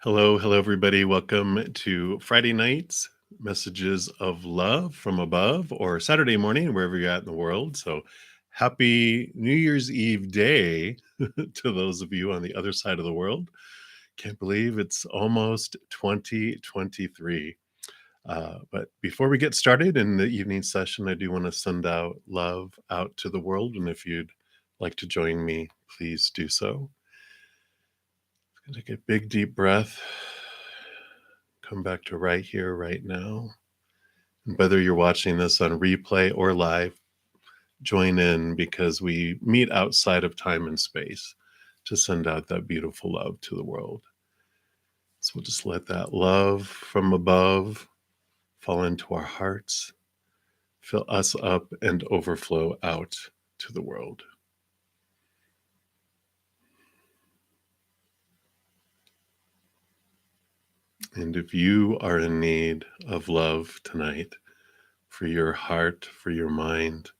Hello, hello, everybody. Welcome to Friday night's Messages of Love from Above, or Saturday morning, wherever you're at in the world. So, happy New Year's Eve day to those of you on the other side of the world. Can't believe it's almost 2023. But before we get started in the evening session, I do want to send out love out to the world. And if you'd like to join me, please do so. Take a big, deep breath. Come back to right here, right now. And whether you're watching this on replay or live, join in because we meet outside of time and space to send out that beautiful love to the world. So we'll just let that love from above fall into our hearts, fill us up, and overflow out to the world. And if you are in need of love tonight, for your heart, for your mind,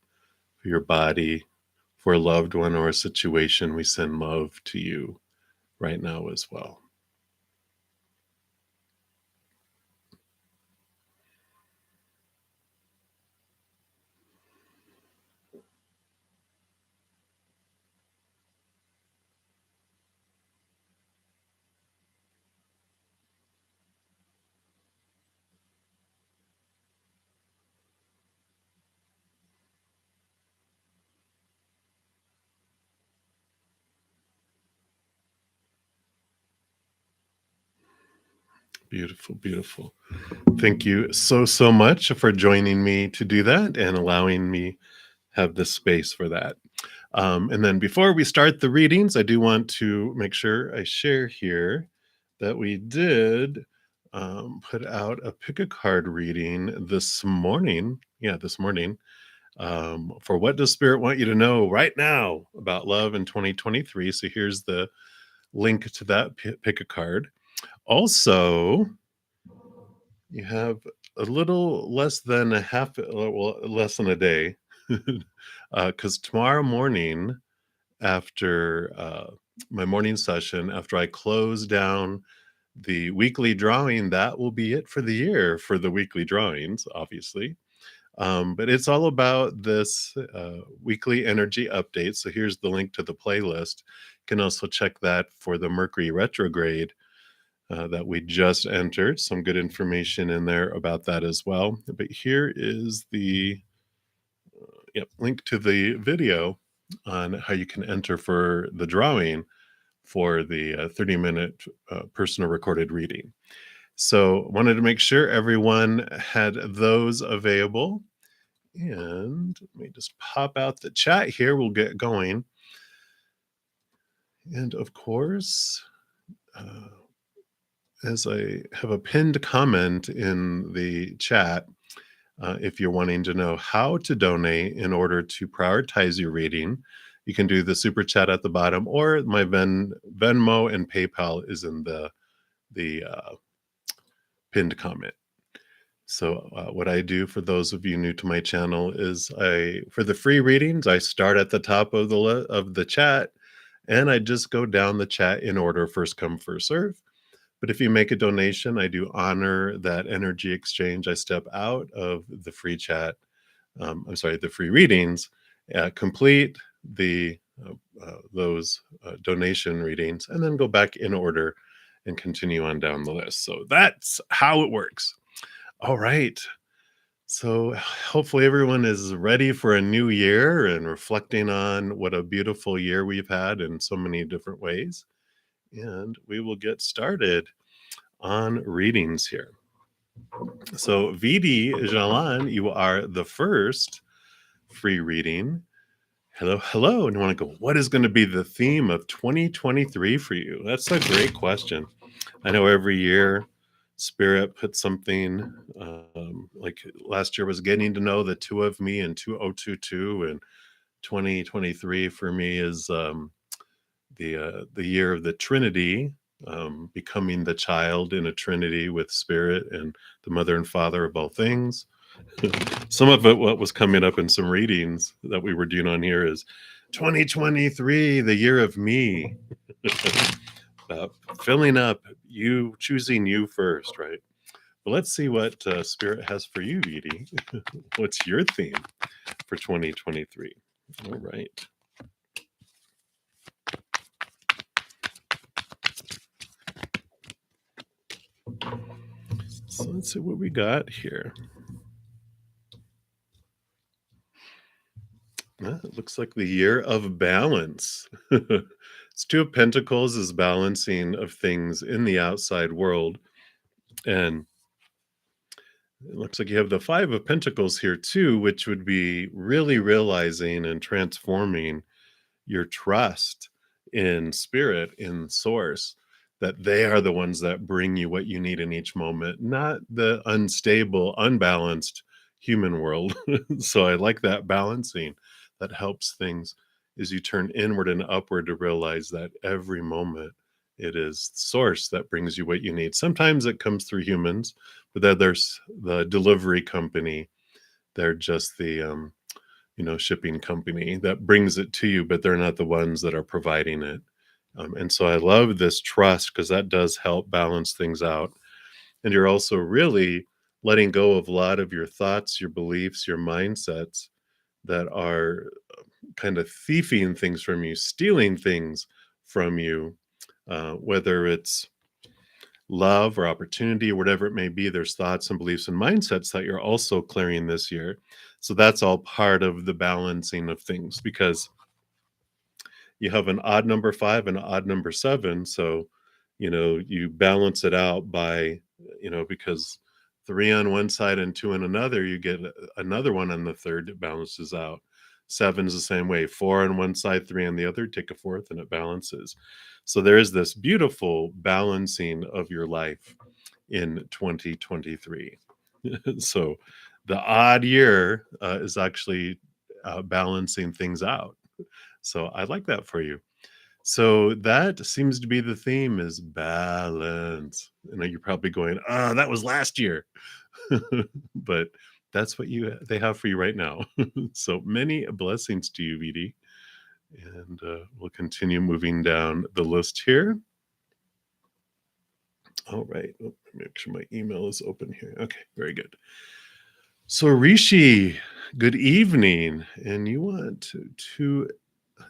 for your body, for a loved one or a situation, we send love to you right now as well. Beautiful, beautiful. Thank you so much for joining me to do that and allowing me have this space for that. And then before we start the readings, I do want to make sure I share here that we did put out a pick a card reading this morning. Yeah, this morning. For what does Spirit want you to know right now about love in 2023? So here's the link to that pick a card. Also, you have a little less than a half, well, less than a day, because tomorrow morning, after my morning session, after I close down the weekly drawing, that will be it for the year for the weekly drawings, obviously. But it's all about this weekly energy update. So here's the link to the playlist. You can also check that for the Mercury retrograde that we just entered. Some good information in there about that as well. But here is the link to the video on how you can enter for the drawing for the 30-minute personal recorded reading. So wanted to make sure everyone had those available. And let me just pop out the chat here. We'll get going. And of course, as I have a pinned comment in the chat, if you're wanting to know how to donate in order to prioritize your reading, you can do the super chat at the bottom, or my Venmo and PayPal is in the pinned comment. So what I do for those of you new to my channel is for the free readings, I start at the top of the chat, and I just go down the chat in order, first come, first serve. But if you make a donation, I do honor that energy exchange. I step out of the free chat, the free readings, complete those donation readings, and then go back in order and continue on down the list. So that's how it works. All right. So hopefully everyone is ready for a new year and reflecting on what a beautiful year we've had in so many different ways. And we will get started on readings here. So Vidi Jalan, you are the first free reading. Hello. And I want to go, what is going to be the theme of 2023 for you? That's a great question. I know every year Spirit puts something, like last year was getting to know the two of me in 2022, and 2023 for me is the year of the Trinity, becoming the child in a Trinity with Spirit and the Mother and Father of all things. Some of it, what was coming up in some readings that we were doing on here, is 2023, the year of me. about filling up, you choosing you first, right? Well, let's see what Spirit has for you, Edie. What's your theme for 2023? All right. So let's see what we got here. It looks like the year of balance. It's Two of Pentacles is balancing of things in the outside world. And it looks like you have the Five of Pentacles here too, which would be really realizing and transforming your trust in spirit, in source, that they are the ones that bring you what you need in each moment, not the unstable, unbalanced human world. So I like that balancing that helps things as you turn inward and upward to realize that every moment it is source that brings you what you need. Sometimes it comes through humans, but then there's the delivery company. They're just the shipping company that brings it to you, but they're not the ones that are providing it. And so I love this trust because that does help balance things out. And you're also really letting go of a lot of your thoughts, your beliefs, your mindsets that are kind of thieving things from you, stealing things from you, whether it's love or opportunity or whatever it may be. There's thoughts and beliefs and mindsets that you're also clearing this year. So that's all part of the balancing of things because you have an odd number 5 and an odd number 7. So, you balance it out by, because 3 on one side and 2 on another, you get another one on the third, it balances out. 7 is the same way. 4 on one side, 3 on the other, take a fourth, and it balances. So there is this beautiful balancing of your life in 2023. So the odd year is actually balancing things out. So I like that for you. So that seems to be the theme is balance. I know you're probably going, "Ah, that was last year." But that's what they have for you right now. So many blessings to you, Vidi. And we'll continue moving down the list here. All right. Oh, make sure my email is open here. Okay, very good. So Rishi, good evening. And you want to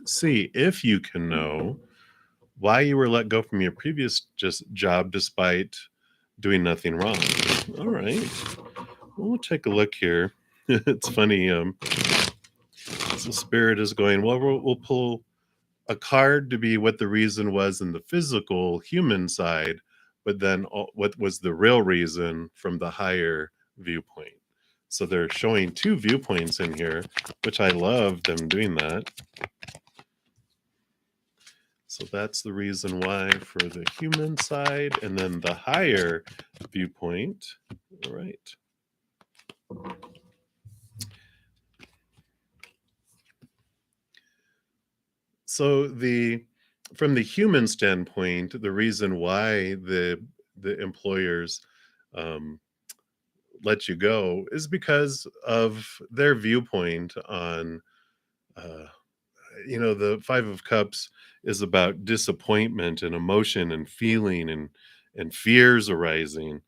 see if you can know why you were let go from your previous job despite doing nothing wrong. All right. Well, we'll take a look here. It's funny. So Spirit is going, well, we'll pull a card to be what the reason was in the physical human side, but then what was the real reason from the higher viewpoint. So they're showing two viewpoints in here, which I love them doing that. So that's the reason why for the human side, and then the higher viewpoint. All right. So from the human standpoint, the reason why the employers let you go is because of their viewpoint on the Five of Cups is about disappointment and emotion and feeling and fears arising.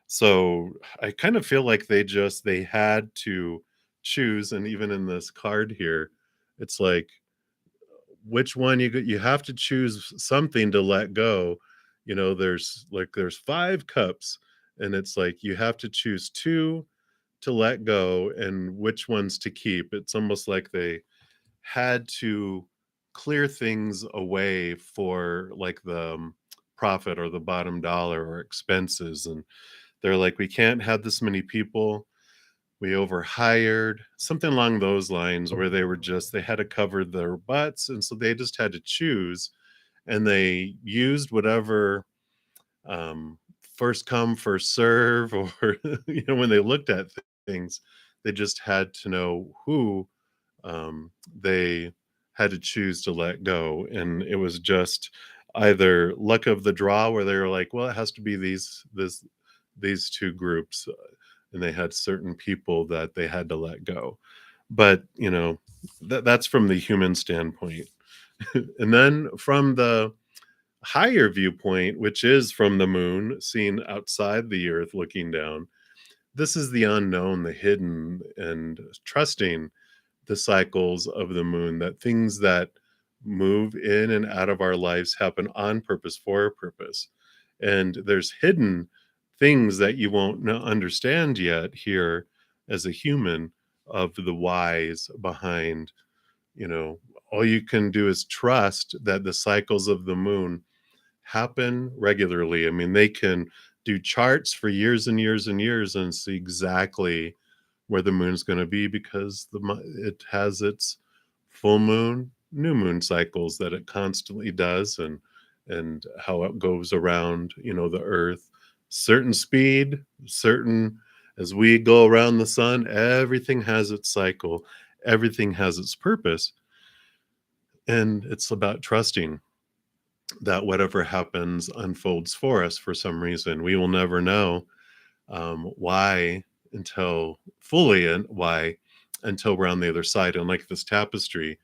So I kind of feel like they had to choose. And even in this card here, it's like which one you have to choose something to let go. There's 5 cups, and it's like you have to choose 2 to let go and which ones to keep. It's almost like they had to clear things away for like the profit or the bottom dollar or expenses. And they're like, we can't have this many people. We overhired, something along those lines, where they had to cover their butts. And so they just had to choose. And they used whatever first come, first serve, or, when they looked at things, they just had to know who they had to choose to let go. And it was just either luck of the draw where they were like, well, it has to be these 2 groups, and they had certain people that they had to let go. But that's from the human standpoint. And then from the higher viewpoint, which is from the moon, seen outside the earth looking down. This is the unknown, the hidden, and trusting the cycles of the moon, that things that move in and out of our lives happen on purpose for a purpose. And there's hidden things that you won't understand yet here as a human, of the whys behind, you know, all you can do is trust that the cycles of the moon happen regularly. I mean, they can do charts for years and years and years and see exactly where the moon's going to be, because it has its full moon, new moon cycles that it constantly does, and how it goes around, the earth, certain speed, certain, as we go around the sun, everything has its cycle, everything has its purpose. And it's about trusting that whatever happens unfolds for us for some reason. We will never know why until fully, and why until we're on the other side. And like this tapestry,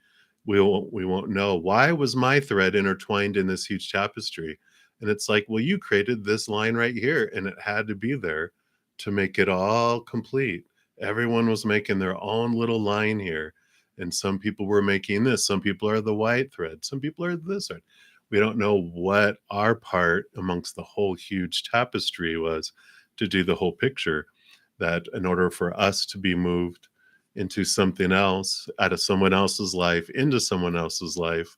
we won't know, why was my thread intertwined in this huge tapestry? And it's like, well, you created this line right here, and it had to be there to make it all complete. Everyone was making their own little line here, and some people were making this. Some people are the white thread. Some people are this thread. We don't know what our part amongst the whole huge tapestry was to do the whole picture. That in order for us to be moved into something else, out of someone else's life, into someone else's life,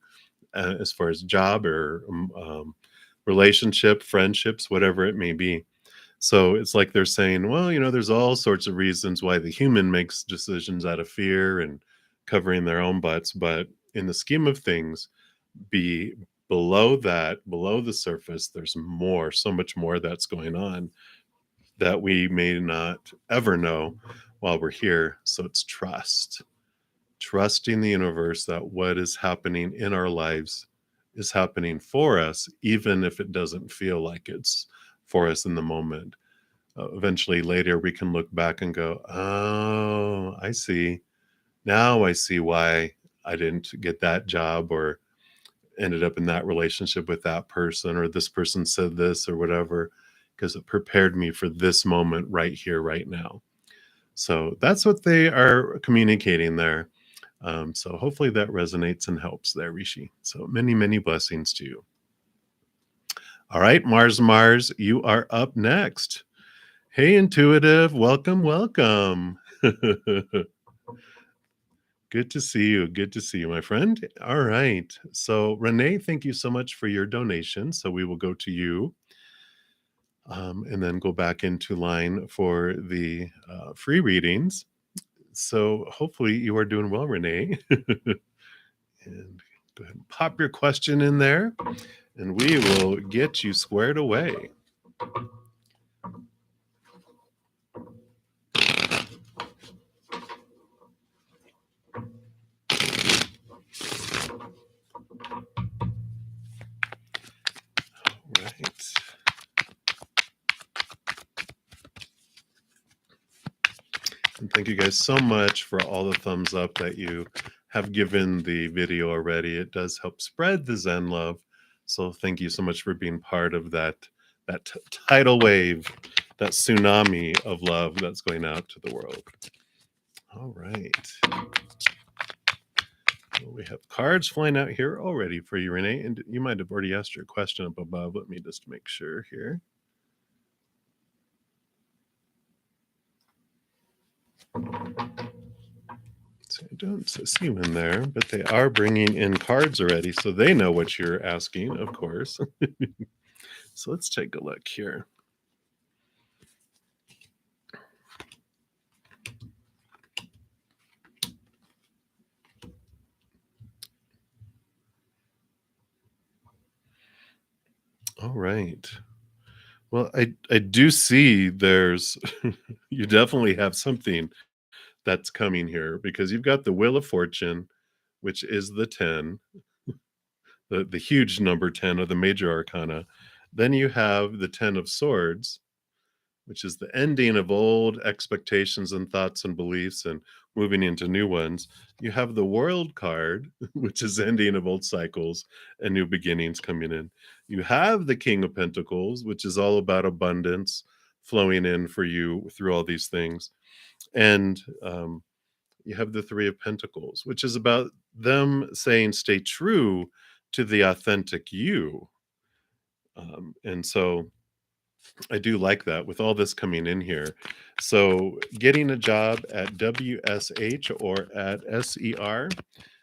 as far as job or relationship, friendships, whatever it may be. So it's like they're saying, well, there's all sorts of reasons why the human makes decisions out of fear and covering their own butts. But in the scheme of things, be below that, below the surface, there's more, so much more that's going on that we may not ever know while we're here. So it's trusting the universe, that what is happening in our lives is happening for us, even if it doesn't feel like it's for us in the moment. Eventually later we can look back and go, oh, I see. Now I see why I didn't get that job, or ended up in that relationship with that person, or this person said this or whatever, because it prepared me for this moment right here, right now. So that's what they are communicating there. So hopefully that resonates and helps there, Rishi. So many, many blessings to you. All right, Mars, you are up next. Hey, intuitive, welcome, welcome. Good to see you. Good to see you, my friend. All right. So, Renee, thank you so much for your donation. So, we will go to you, and then go back into line for the free readings. So, hopefully, you are doing well, Renee. And go ahead and pop your question in there, and we will get you squared away. Right. And thank you guys so much for all the thumbs up that you have given the video already. It does help spread the Zen love. So thank you so much for being part of that tidal wave, that tsunami of love that's going out to the world. All right. Well, we have cards flying out here already for you, Renee. And you might have already asked your question up above. Let me just make sure here. So I don't see you in there, but they are bringing in cards already, so they know what you're asking, of course. So let's take a look here. All right. Well, I do see there's you definitely have something that's coming here, because you've got the Wheel of Fortune, which is the 10, the huge number 10 of the major arcana. Then you have the 10 of Swords, which is the ending of old expectations and thoughts and beliefs and moving into new ones. You have the World card, which is ending of old cycles and new beginnings coming in. You have the King of Pentacles, which is all about abundance flowing in for you through all these things. And you have the Three of Pentacles, which is about them saying, stay true to the authentic you. And so I do like that with all this coming in here. So getting a job at WSH or at SER.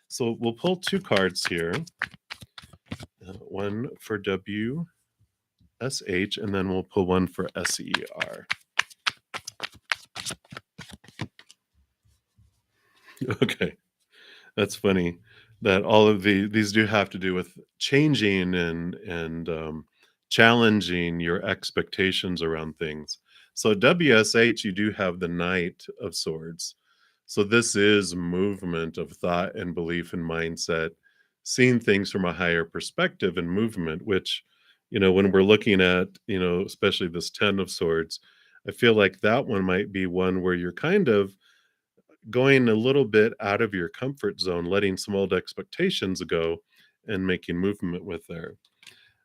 So we'll pull two cards here, one for WSH, and then we'll pull one for SER. Okay, that's funny that all of these do have to do with changing and challenging your expectations around things. So WSH, you do have the Knight of Swords. So this is movement of thought and belief and mindset, seeing things from a higher perspective and movement, which, when we're looking at, especially this Ten of Swords, I feel like that one might be one where you're kind of going a little bit out of your comfort zone, letting some old expectations go and making movement with there.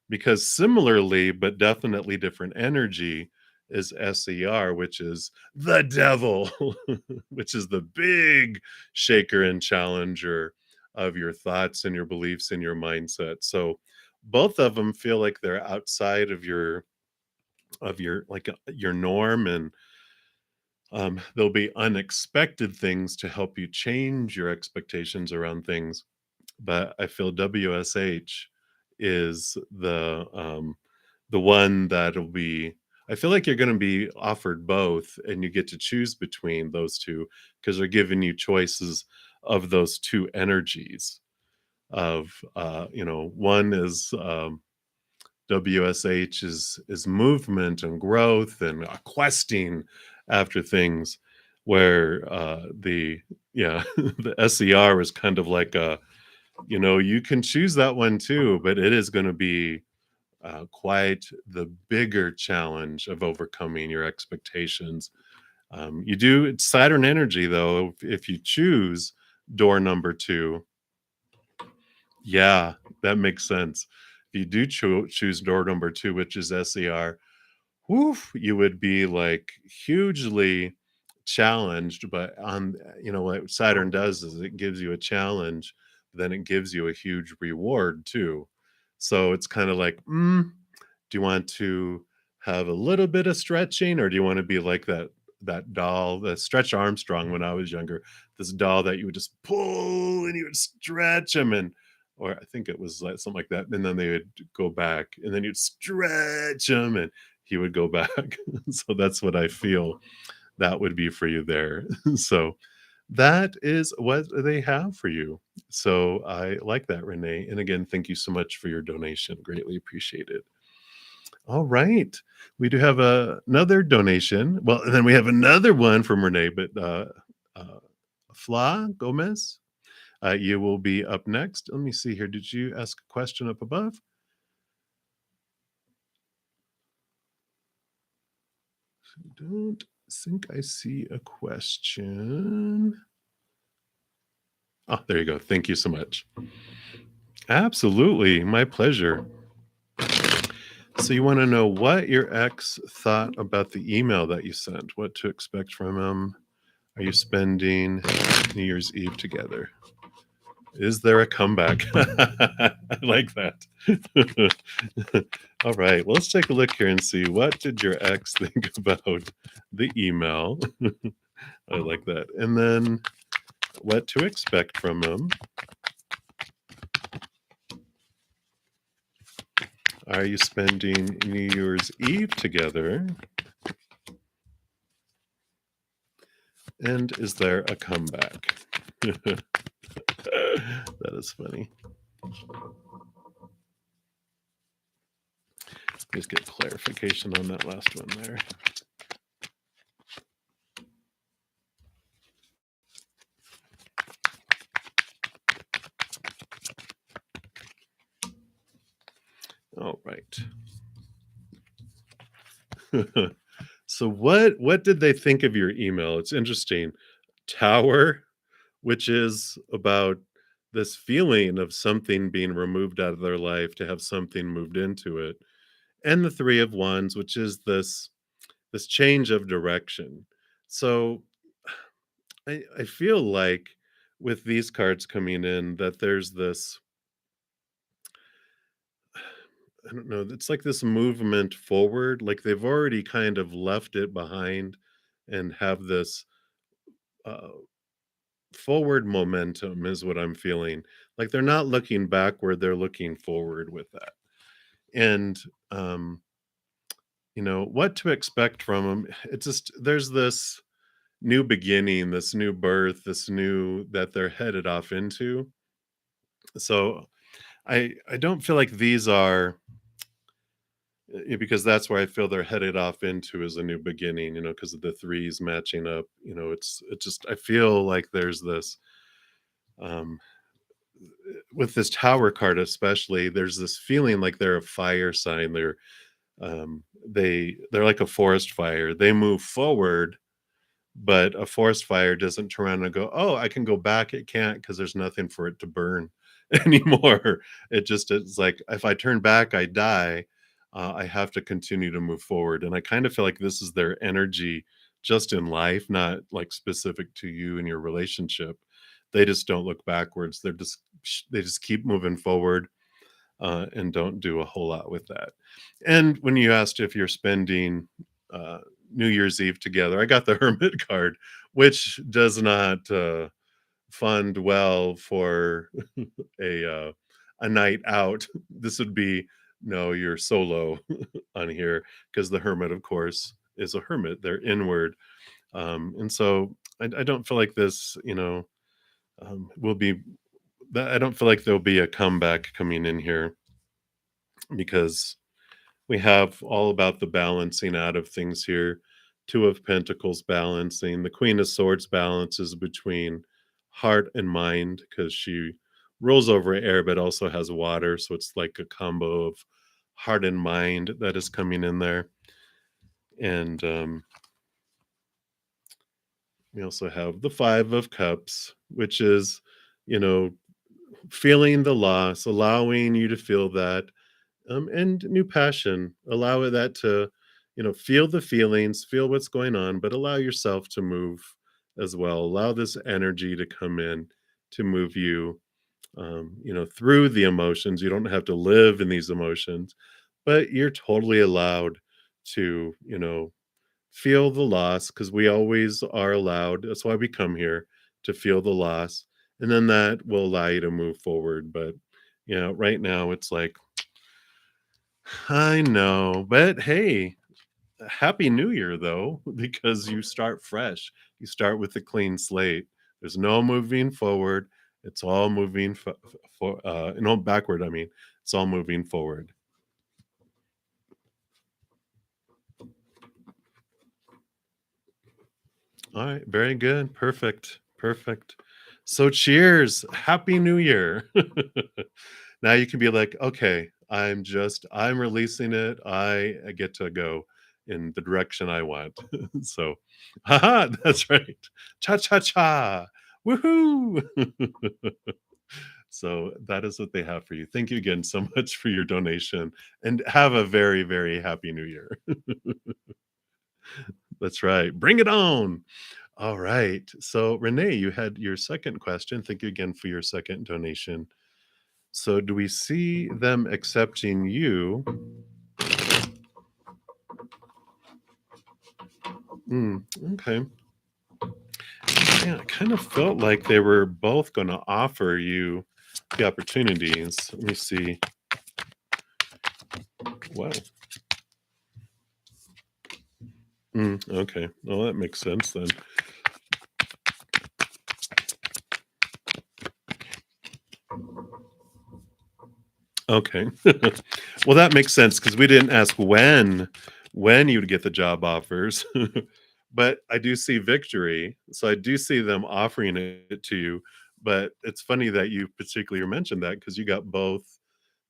Because similarly, but definitely different energy, is SER, which is the devil, which is the big shaker and challenger of your thoughts and your beliefs and your mindset. So both of them feel like they're outside of your norm, and there'll be unexpected things to help you change your expectations around things. But I feel WSH is the one that'll be. I feel like you're going to be offered both, and you get to choose between those two because they're giving you choices of those two energies. Of one is WSH is movement and growth and questing after things, where the yeah the SER is kind of like a, you can choose that one too, but it is going to be quite the bigger challenge of overcoming your expectations. You do, it's Saturn energy though. If you choose door number two, yeah, that makes sense. If you do choose door number two, which is SER, woof, you would be like hugely challenged. But what Saturn does is it gives you a challenge, then it gives you a huge reward too. So it's kind of like, do you want to have a little bit of stretching, or do you want to be like that doll, the Stretch Armstrong when I was younger, this doll that you would just pull and you would stretch him, and or I think it was like something like that, and then they would go back and then you'd stretch him and he would go back. So that's what I feel that would be for you there. So that is what they have for you. So I like that, Renee. And again, thank you so much for your donation. Greatly appreciate it. All right. We do have another donation. Well, and then we have another one from Renee, but uh, Fla Gomez, you will be up next. Let me see here. Did you ask a question up above? I don't think I see a question. Oh, there you go. Thank you so much. Absolutely. My pleasure. So you want to know what your ex thought about the email that you sent, what to expect from him. Are you spending New Year's Eve together? Is there a comeback? I like that. All right. Well, let's take a look here and see, what did your ex think about the email? I like that. And then what to expect from him. Are you spending New Year's Eve together? And is there a comeback? That is funny. Let's get clarification on that last one there. All right. So what did they think of your email? It's interesting. Tower, which is about this feeling of something being removed out of their life to have something moved into it. And the 3 of Wands, which is this change of direction. So I feel like with these cards coming in that there's this, I don't know, it's like this movement forward, like they've already kind of left it behind and have this uh, forward momentum is what I'm feeling. Like they're not looking backward, they're looking forward with that. And um, what to expect from them. It's just there's this new beginning, this new birth, this new that they're headed off into. So I don't feel like these are because that's where I feel they're headed off into is a new beginning, because of the threes matching up. It just I feel like there's this um with this tower card especially, there's this feeling like they're a fire sign. They're like a forest fire. They move forward, but a forest fire doesn't turn around and go, "Oh, I can go back." It can't because there's nothing for it to burn anymore. It's like if I turn back, I die. I have to continue to move forward, and I kind of feel like this is their energy just in life, not like specific to you and your relationship. They just don't look backwards. They just keep moving forward and don't do a whole lot with that. And when you asked if you're spending uh, New Year's Eve together, I got the Hermit card, which does not fund well for a night out. This would be no, you're solo on here because the Hermit, of course, is a hermit. They're inward, and so I don't feel like this, will be. I don't feel like there'll be a comeback coming in here because we have all about the balancing out of things here. Two of Pentacles balancing. The Queen of Swords balances between heart and mind because she rolls over air but also has water. So it's like a combo of heart and mind that is coming in there. And we also have the Five of Cups, which is, you know, feeling the loss, allowing you to feel that, and new passion. Allow that to, feel the feelings, feel what's going on, but allow yourself to move as well. Allow this energy to come in to move you, through the emotions. You don't have to live in these emotions, but you're totally allowed to, feel the loss because we always are allowed. That's why we come here to feel the loss. And then that will allow you to move forward. But, right now it's like, I know, but hey, happy new year though, because you start fresh. You start with a clean slate. There's no moving forward. It's all moving no backward. I mean, it's all moving forward. All right, very good. Perfect. Perfect. So cheers. Happy New Year. Now you can be like, okay, I'm releasing it. I get to go in the direction I want. So, haha, that's right. Cha cha cha. Woohoo. So that is what they have for you. Thank you again so much for your donation and have a very, very happy new year. That's right. Bring it on. All right. So, Renee, you had your second question. Thank you again for your second donation. So, do we see them accepting you? Okay. Yeah, I kind of felt like they were both going to offer you the opportunities. Let me see. Wow. Okay. Well, that makes sense then. Okay. Well, that makes sense because we didn't ask when you'd get the job offers. But I do see victory. So I do see them offering it to you. But it's funny that you particularly mentioned that because you got both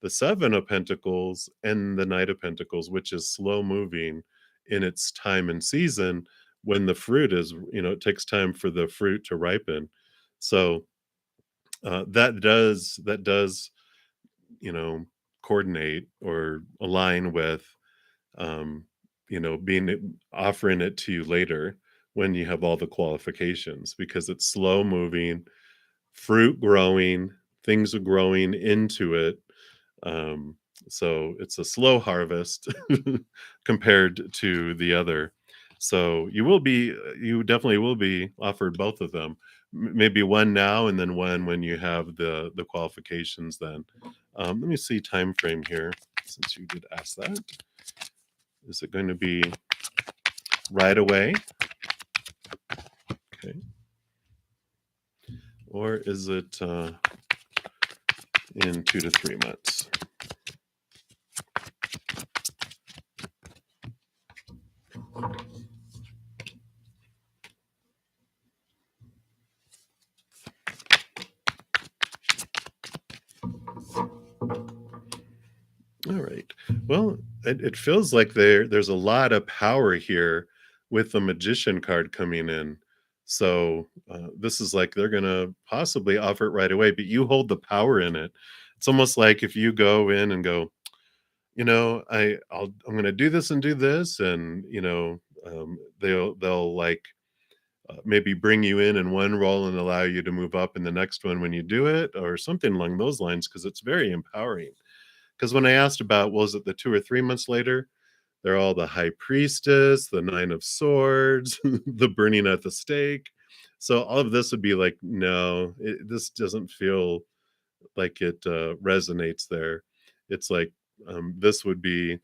the Seven of Pentacles and the Knight of Pentacles, which is slow moving in its time and season when the fruit is, it takes time for the fruit to ripen. So that does you know coordinate or align with um, being offering it to you later when you have all the qualifications because it's slow moving, fruit growing, things are growing into it. Um, so it's a slow harvest compared to the other. So you definitely will be offered both of them. Maybe one now and then one when you have the qualifications. Then let me see time frame here since you did ask that. Is it going to be right away? Okay, or is it in 2 to 3 months? All right. Well, it feels like there's a lot of power here with the magician card coming in. So this is like they're gonna possibly offer it right away, but you hold the power in it. It's almost like if you go in and go, I'm gonna do this and do this, and they'll like maybe bring you in one role and allow you to move up in the next one when you do it, or something along those lines, because it's very empowering. Because when I asked about was it the 2 or 3 months later, they're all the high priestess, the nine of swords, the burning at the stake. So all of this would be like, no, this doesn't feel like it resonates there. It's like this would be,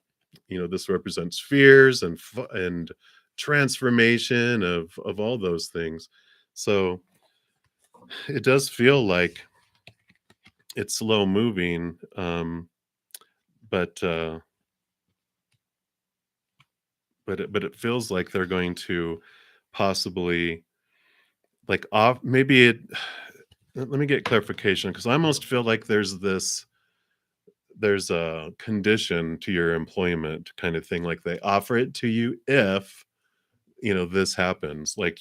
this represents fears and transformation of all those things. So it does feel like it's slow moving, but but it feels like they're going to possibly like off maybe it let me get clarification because I almost feel like there's a condition to your employment kind of thing, like they offer it to you if this happens. Like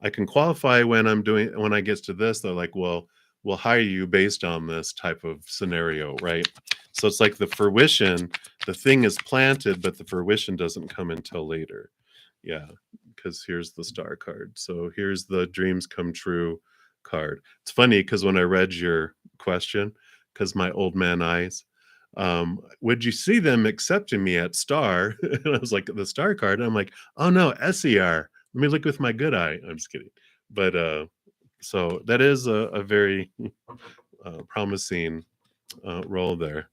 I can qualify when I get to this, they're like, well, we'll hire you based on this type of scenario, right? So it's like the fruition, the thing is planted, but the fruition doesn't come until later. Yeah, because here's the star card. So here's the dreams come true card. It's funny because when I read your question, because my old man eyes, would you see them accepting me at star? And I was like, the star card. And I'm like, oh no, SER. Let me look with my good eye. I'm just kidding. But so that is a very promising role there.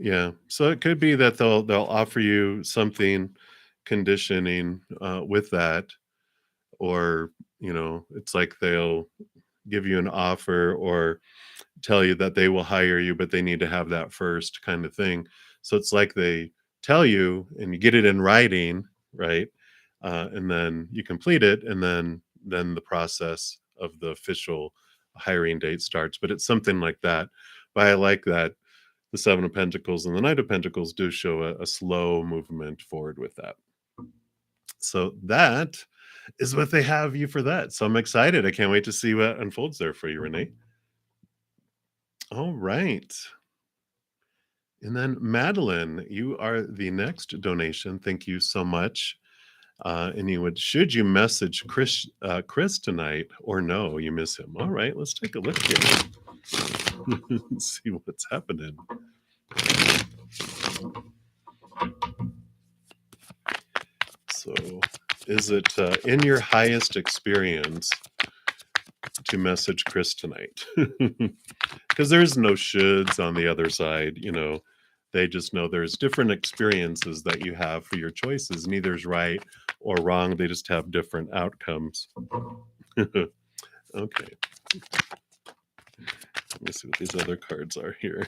Yeah. So it could be that they'll offer you something conditioning with that, or it's like they'll give you an offer or tell you that they will hire you, but they need to have that first kind of thing. So it's like they tell you and you get it in writing, right? And then you complete it, and then the process of the official hiring date starts. But it's something like that. But I like that the Seven of Pentacles and the Knight of Pentacles do show a slow movement forward with that. So that is what they have you for that. So I'm excited. I can't wait to see what unfolds there for you, Renee. All right. And then Madeline, you are the next donation. Thank you so much. And should you message Chris tonight or no, you miss him. All right, let's take a look here. See what's happening. So is it in your highest experience to message Chris tonight? Because there's no shoulds on the other side, they just know there's different experiences that you have for your choices. Neither's right or wrong. They just have different outcomes. Okay. Let me see what these other cards are here.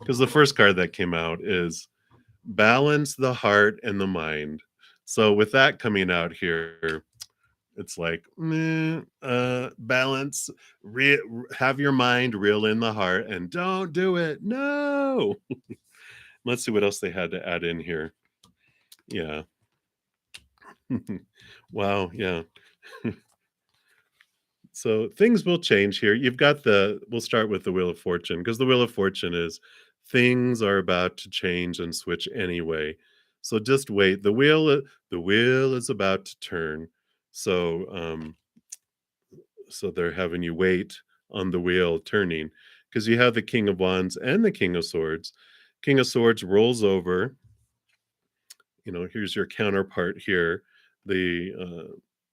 Because the first card that came out is balance the heart and the mind. So with that coming out here, it's like balance, have your mind real in the heart, and don't do it. No. Let's see what else they had to add in here. Yeah. Wow, yeah. So things will change here. You've got we'll start with the Wheel of Fortune because the Wheel of Fortune is things are about to change and switch anyway. So just wait. The wheel is about to turn. So so they're having you wait on the wheel turning because you have the King of Wands and the King of Swords. King of Swords rolls over, here's your counterpart here. The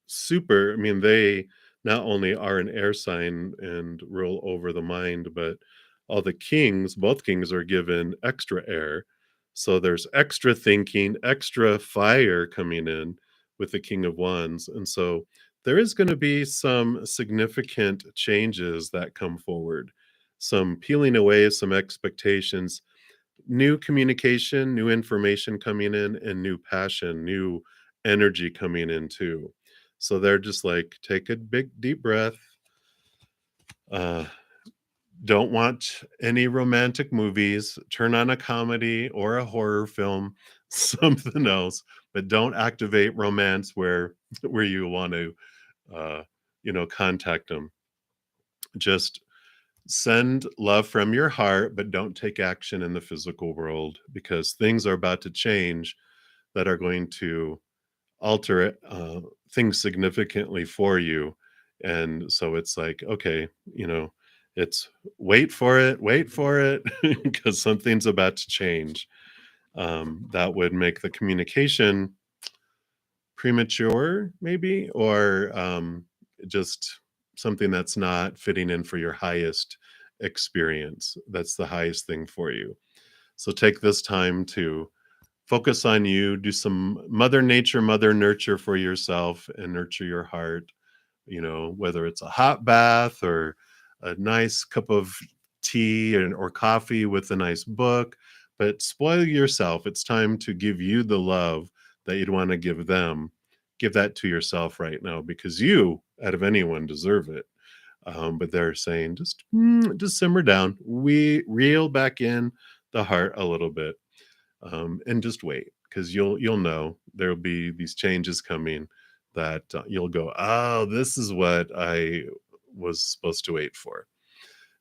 super, I mean, they not only are an air sign and rule over the mind, but all the kings, both kings are given extra air. So there's extra thinking, extra fire coming in with the King of Wands. And so there is going to be some significant changes that come forward, some peeling away some expectations, new communication, new information coming in, and new passion, new energy coming in too. So they're just like, take a big deep breath. Uh, don't watch any romantic movies. Turn on a comedy or a horror film, something else, but don't activate romance where you want to, uh, contact them. Just send love from your heart, but don't take action in the physical world because things are about to change that are going to alter things significantly for you. And so it's like, okay, it's wait for it, because something's about to change. That would make the communication premature, maybe, or just something that's not fitting in for your highest experience. That's the highest thing for you. So take this time to focus on you, do some mother nature, mother nurture for yourself and nurture your heart, whether it's a hot bath or a nice cup of tea or coffee with a nice book, but spoil yourself. It's time to give you the love that you'd want to give them. Give that to yourself right now because you, out of anyone, deserve it. But they're saying just simmer down, we reel back in the heart a little bit, and just wait because you'll know there'll be these changes coming that you'll go, oh, this is what I was supposed to wait for.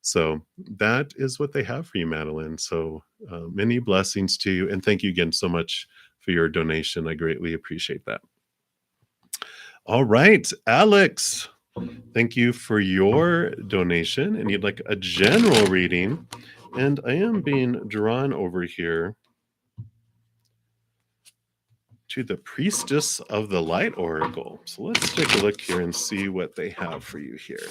So that is what they have for you, Madeline. So many blessings to you, and thank you again so much for your donation. I greatly appreciate that. All right, Alex, thank you for your donation, and you'd like a general reading. And I am being drawn over here to the Priestess of the Light Oracle. So let's take a look here and see what they have for you here.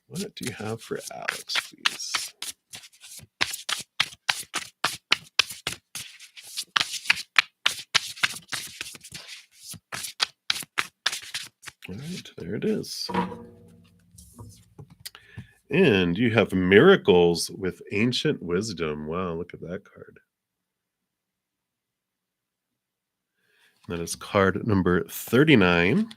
What do you have for Alex, please? All right, there it is. And you have Miracles with Ancient Wisdom. Wow, look at that card. That is card number 39.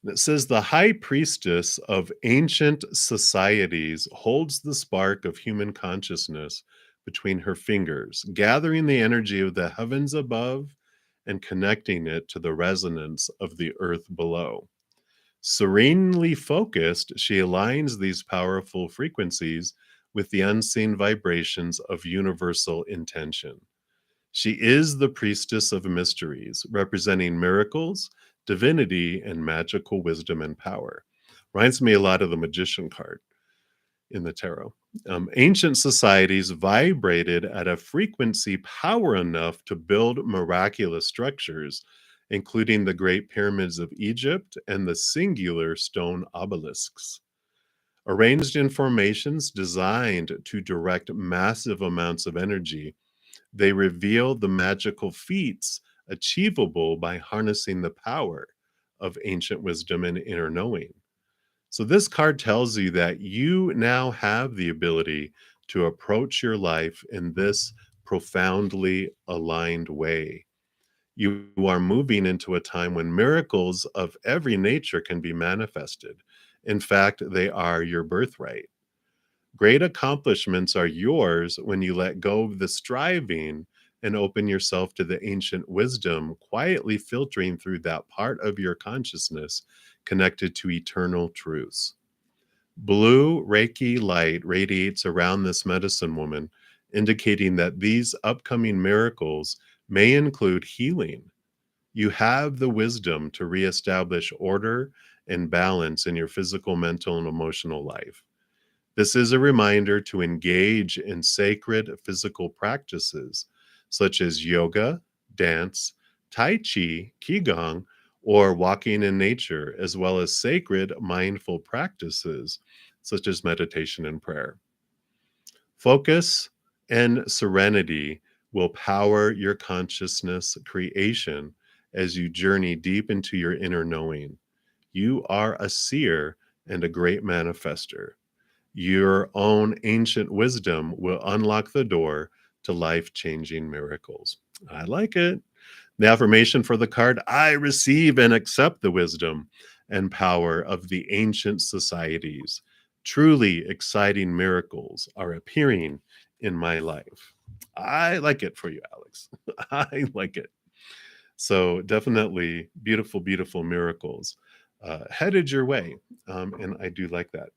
It says the high priestess of ancient societies holds the spark of human consciousness between her fingers, gathering the energy of the heavens above and connecting it to the resonance of the earth below. Serenely focused, she aligns these powerful frequencies with the unseen vibrations of universal intention. She is the priestess of mysteries, representing miracles, divinity, and magical wisdom and power. Reminds me a lot of the magician card in the tarot. Ancient societies vibrated at a frequency power enough to build miraculous structures, including the Great Pyramids of Egypt and the singular stone obelisks. Arranged in formations designed to direct massive amounts of energy, they reveal the magical feats achievable by harnessing the power of ancient wisdom and inner knowing. So, this card tells you that you now have the ability to approach your life in this profoundly aligned way. You are moving into a time when miracles of every nature can be manifested. In fact, they are your birthright. Great accomplishments are yours when you let go of the striving and open yourself to the ancient wisdom quietly filtering through that part of your consciousness connected to eternal truths. Blue Reiki light radiates around this medicine woman, indicating that these upcoming miracles may include healing. You have the wisdom to reestablish order and balance in your physical, mental, and emotional life. This is a reminder to engage in sacred physical practices such as yoga, dance, tai chi, qigong, or walking in nature, as well as sacred mindful practices such as meditation and prayer. Focus and serenity will power your consciousness creation as you journey deep into your inner knowing. You are a seer and a great manifester. Your own ancient wisdom will unlock the door to life-changing miracles. I like it. The affirmation for the card: I receive and accept the wisdom and power of the ancient societies. Truly exciting miracles are appearing in my life. I like it for you, Alex. I like it. So definitely beautiful, beautiful miracles headed your way. And I do like that.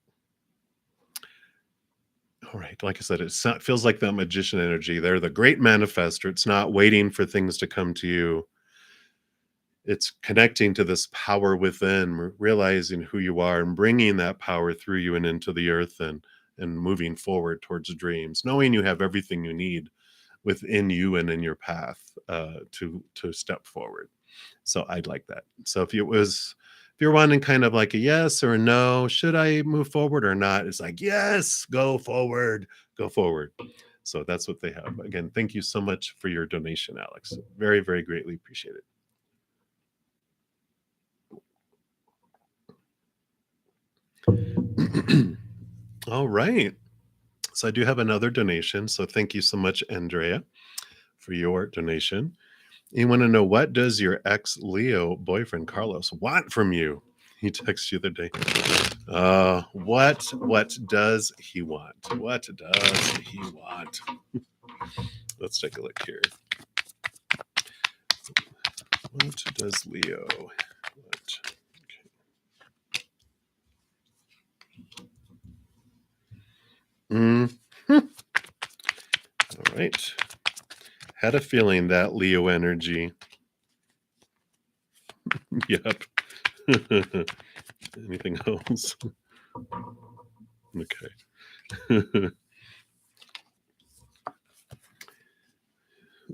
All right. Like I said, feels like that magician energy. They're the great manifester. It's not waiting for things to come to you. It's connecting to this power within, realizing who you are and bringing that power through you and into the earth, and moving forward towards dreams, knowing you have everything you need within you and in your path to step forward. So I'd like that. So if you're wanting kind of like a yes or a no, should I move forward or not? It's like, yes, go forward, go forward. So that's what they have. Again, thank you so much for your donation, Alex. Very, very greatly appreciate it. All right. So I do have another donation. So thank you so much, Andrea, for your donation. You want to know, what does your ex Leo boyfriend Carlos want from you? He texted you the other day. What does he want? What does he want? Let's take a look here. What does Leo want? Okay. All right. Had a feeling that Leo energy. Yep. Anything else? Okay.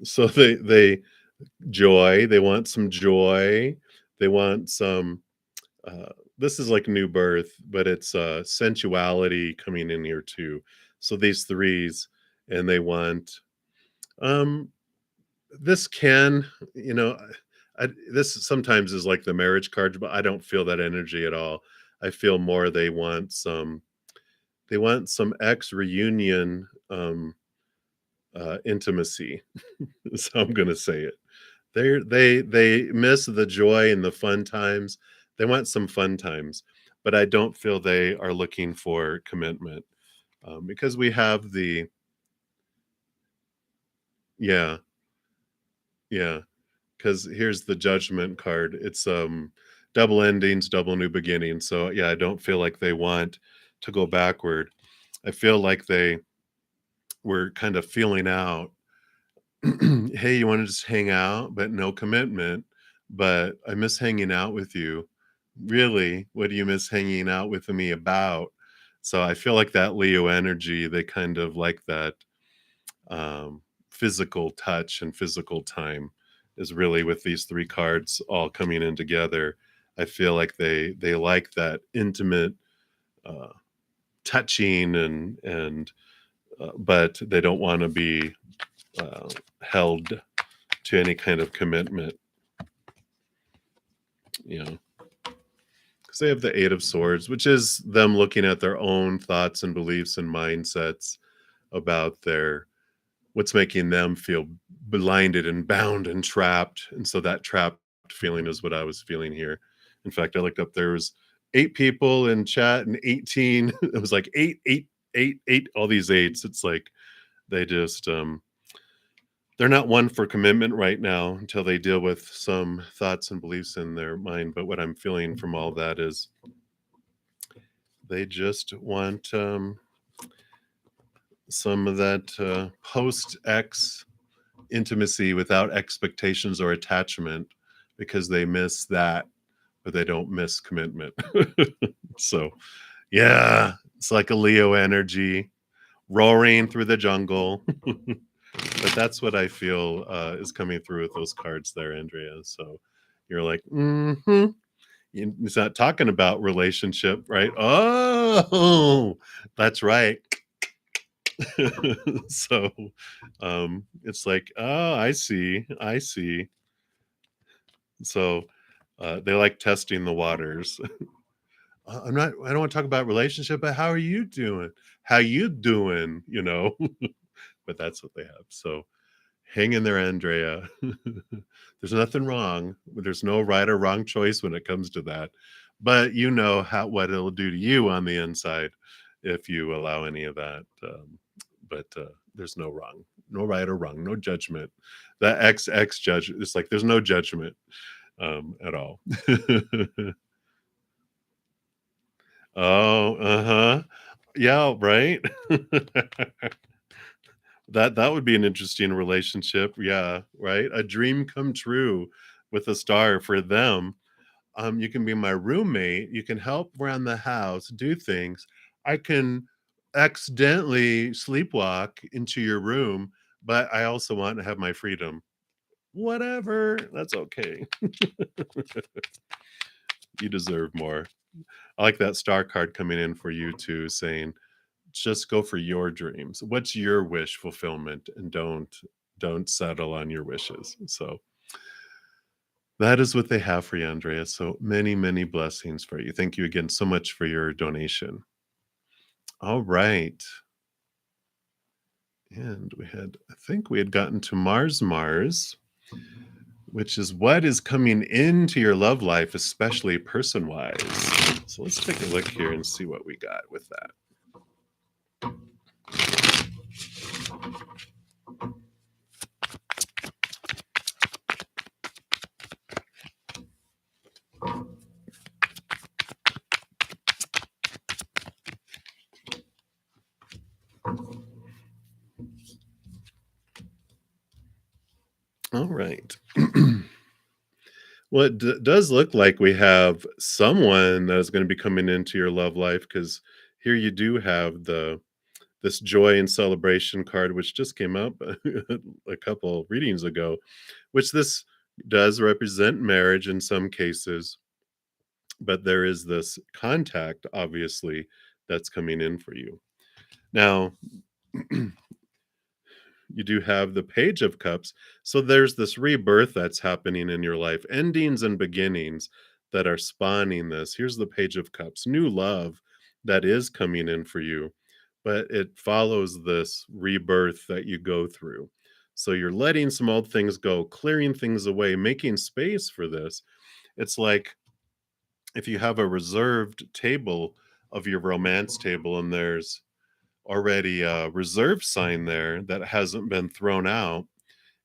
So they joy. They want some joy. They want some. This is like new birth, but it's sensuality coming in here too. So these threes, and they want. This can, you know, this sometimes is like the marriage cards, but I don't feel that energy at all. I feel more they want some. They want some ex reunion intimacy. So I'm gonna say it. They miss the joy and the fun times. They want some fun times, but I don't feel they are looking for commitment, because we have the yeah, yeah. Because here's the judgment card. It's double endings, double new beginnings. So yeah, I don't feel like they want to go backward. I feel like they were kind of feeling out. Hey, you want to just hang out, but no commitment. But I miss hanging out with you. Really, what do you miss hanging out with me about? So I feel like that Leo energy, they kind of like that physical touch and physical time is really with these three cards all coming in together. I feel like they like that intimate uh, touching and but they don't want to be held to any kind of commitment, you know, because they have the Eight of Swords, which is them looking at their own thoughts and beliefs and mindsets about their what's making them feel blinded and bound and trapped. And so that trapped feeling is what I was feeling here. In fact, I looked up, there was 8 people in chat and 18. It was like eight, all these eights. It's like they just they're not one for commitment right now until they deal with some thoughts and beliefs in their mind. But what I'm feeling from all that is they just want some of that post X intimacy without expectations or attachment because they miss that, but they don't miss commitment. So, yeah, it's like a Leo energy roaring through the jungle. But that's what I feel is coming through with those cards there, Andrea. So you're like, It's not talking about relationship, right? Oh, that's right. So it's like, oh, I see. So they like testing the waters. I don't want to talk about relationship, but how are you doing? How you doing? But that's what they have. So hang in there, Andrea. There's nothing wrong. There's no right or wrong choice when it comes to that. But you know what it'll do to you on the inside if you allow any of that. But there's no wrong, no right or wrong, no judgment. That XX judge, it's like there's no judgment at all. Oh, uh-huh. Yeah, right. That would be an interesting relationship. Yeah, right? A dream come true with a star for them. You can be my roommate, you can help around the house, do things. I can accidentally sleepwalk into your room, but I also want to have my freedom. Whatever, that's okay. You deserve more. I like that star card coming in for you too, saying just go for your dreams. What's your wish fulfillment, and don't settle on your wishes. So that is what they have for you, Andrea. So many, many blessings for you. Thank you again so much for your donation. All right. And I think we had gotten to Mars, which is what is coming into your love life, especially person wise. So let's take a look here and see what we got with that. All right. Well, it does look like we have someone that is going to be coming into your love life because here you do have this joy and celebration card, which just came up a couple readings ago, which this does represent marriage in some cases, but there is this contact, obviously, that's coming in for you. Now, you do have the Page of Cups. So there's this rebirth that's happening in your life, endings and beginnings that are spawning this. Here's the Page of Cups, new love that is coming in for you, but it follows this rebirth that you go through. So you're letting some old things go, clearing things away, making space for this. It's like if you have a reserved table of your romance table and there's already a reserve sign there that hasn't been thrown out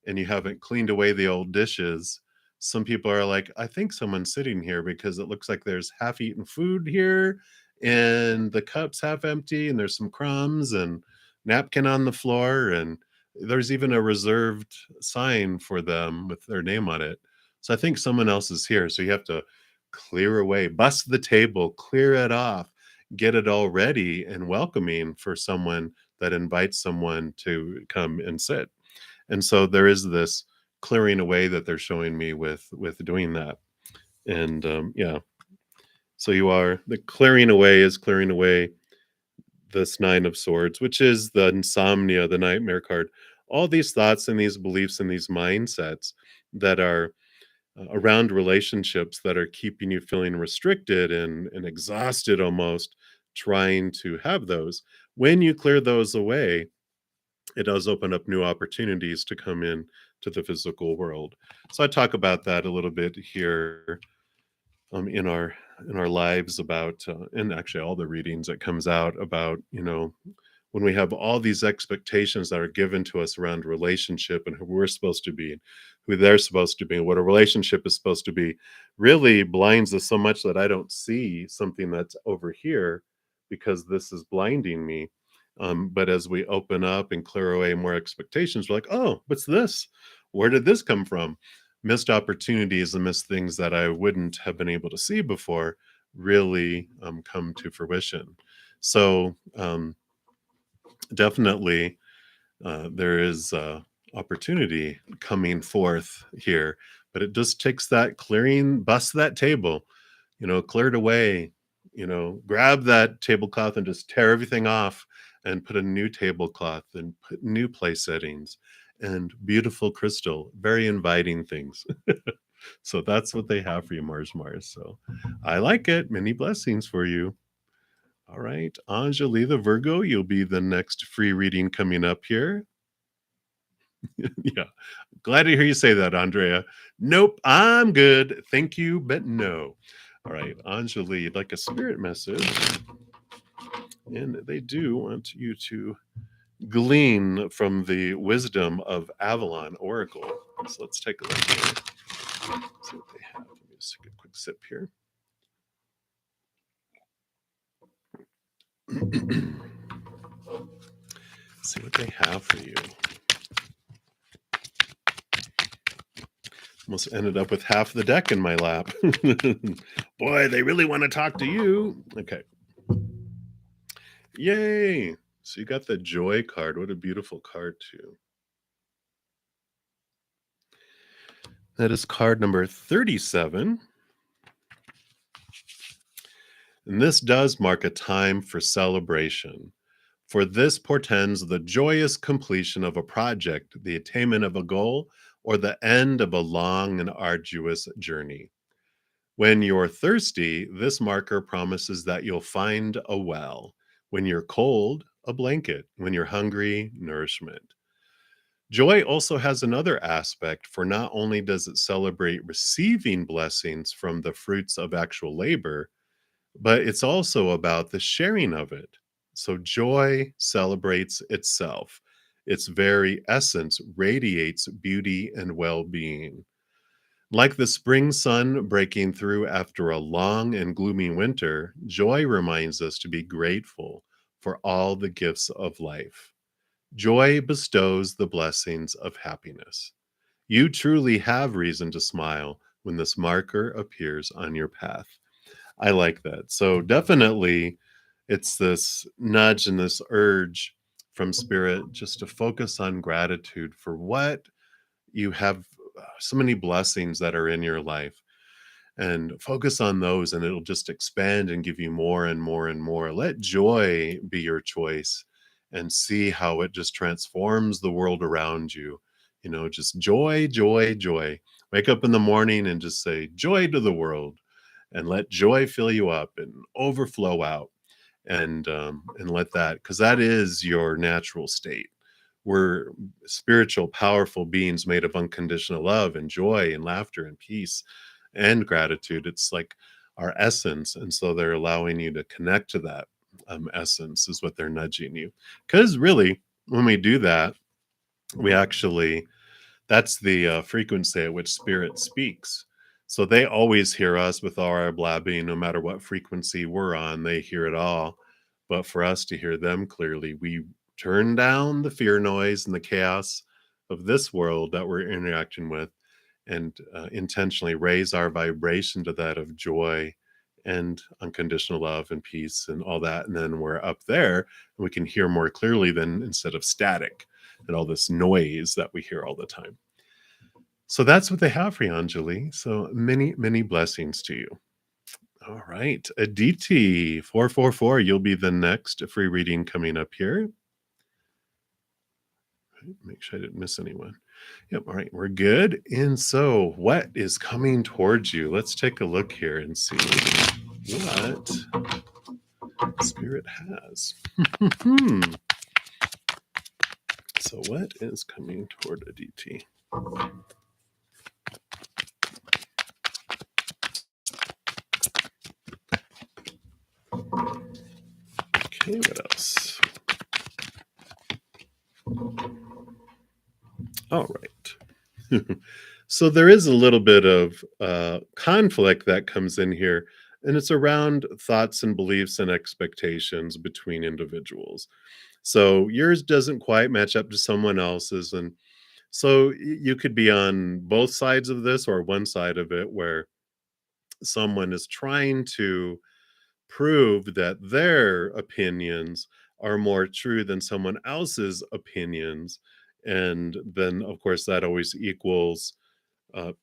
and you haven't cleaned away the old dishes, some people are like, I think someone's sitting here because it looks like there's half eaten food here and the cup's half empty and there's some crumbs and napkin on the floor. And there's even a reserved sign for them with their name on it. So I think someone else is here. So you have to clear away, bust the table, clear it off, get it all ready and welcoming for someone that invites someone to come and sit. And so there is this clearing away that they're showing me with doing that. And yeah, so you are the clearing away is clearing away this Nine of Swords, which is the insomnia, the nightmare card. All these thoughts and these beliefs and these mindsets that are around relationships that are keeping you feeling restricted and exhausted almost trying to have those. When you clear those away, it does open up new opportunities to come in to the physical world. So I talk about that a little bit here in our lives about and actually all the readings that comes out about when we have all these expectations that are given to us around relationship and who we're supposed to be and who they're supposed to be and what a relationship is supposed to be, really blinds us so much that I don't see something that's over here because this is blinding me. But as we open up and clear away more expectations, we're like, oh, what's this? Where did this come from? Missed opportunities and missed things that I wouldn't have been able to see before really come to fruition. So definitely there is opportunity coming forth here, but it just takes that clearing, bust that table, clear it away, grab that tablecloth and just tear everything off and put a new tablecloth and put new place settings and beautiful crystal, very inviting things. So that's what they have for you, Mars. So I like it. Many blessings for you. All right, Anjali the Virgo, you'll be the next free reading coming up here. Yeah, glad to hear you say that, Andrea. Nope, I'm good. Thank you, but no. All right, Anjali, you'd like a spirit message. And they do want you to glean from the wisdom of Avalon Oracle. So let's take a look here. See what they have. Let me just take a quick sip here. See what they have for you. Almost ended up with half the deck in my lap. Boy, they really want to talk to you. Okay. Yay. So you got the Joy card. What a beautiful card, too. That is card number 37. And this does mark a time for celebration. For this portends the joyous completion of a project, the attainment of a goal, or the end of a long and arduous journey. When you're thirsty, this marker promises that you'll find a well. When you're cold, a blanket. When you're hungry, nourishment. Joy also has another aspect, for not only does it celebrate receiving blessings from the fruits of actual labor, but it's also about the sharing of it. So joy celebrates itself. Its very essence radiates beauty and well-being. Like the spring sun breaking through after a long and gloomy winter, joy reminds us to be grateful for all the gifts of life. Joy bestows the blessings of happiness. You truly have reason to smile when this marker appears on your path. I like that. So definitely it's this nudge and this urge from spirit just to focus on gratitude for what you have, so many blessings that are in your life, and focus on those, and it'll just expand and give you more and more and more. Let joy be your choice and see how it just transforms the world around you. Just joy, joy, joy. Wake up in the morning and just say joy to the world, and let joy fill you up and overflow out, and let that, because that is your natural state. We're spiritual, powerful beings made of unconditional love and joy and laughter and peace and gratitude. It's like our essence. And so they're allowing you to connect to that essence, is what they're nudging you. Because really, when we do that, we actually, that's the frequency at which spirit speaks. So they always hear us with all our blabbing, no matter what frequency we're on, they hear it all. But for us to hear them clearly, we turn down the fear noise and the chaos of this world that we're interacting with, and intentionally raise our vibration to that of joy and unconditional love and peace and all that. And then we're up there and we can hear more clearly than instead of static and all this noise that we hear all the time. So that's what they have for you, Anjali. So many, many blessings to you. All right. Aditi 444, you'll be the next free reading coming up here. Make sure I didn't miss anyone. Yep. All right. We're good. And so what is coming towards you? Let's take a look here and see what Spirit has. So what is coming toward Aditi? Okay, what else? All right. So there is a little bit of conflict that comes in here, and it's around thoughts and beliefs and expectations between individuals. So yours doesn't quite match up to someone else's. And so you could be on both sides of this or one side of it where someone is trying to prove that their opinions are more true than someone else's opinions. And then, of course, that always equals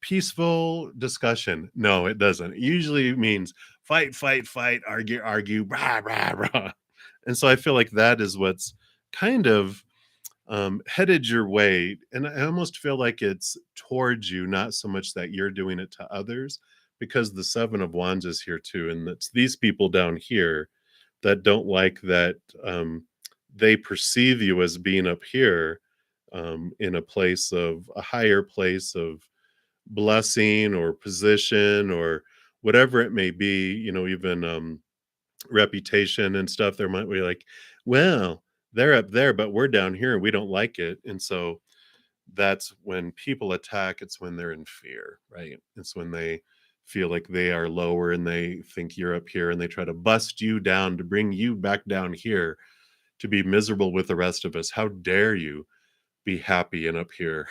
peaceful discussion. No, it doesn't. It usually means fight, fight, fight, argue, argue, rah, rah, rah. And so I feel like that is what's kind of headed your way. And I almost feel like it's towards you, not so much that you're doing it to others, because the Seven of Wands is here too. And it's these people down here that don't like that they perceive you as being up here in a place of a higher place of blessing or position or whatever it may be, even reputation and stuff. There might be like, well, they're up there, but we're down here and we don't like it. And so that's when people attack, it's when they're in fear, right? It's when they feel like they are lower and they think you're up here and they try to bust you down to bring you back down here to be miserable with the rest of us. How dare you be happy and up here?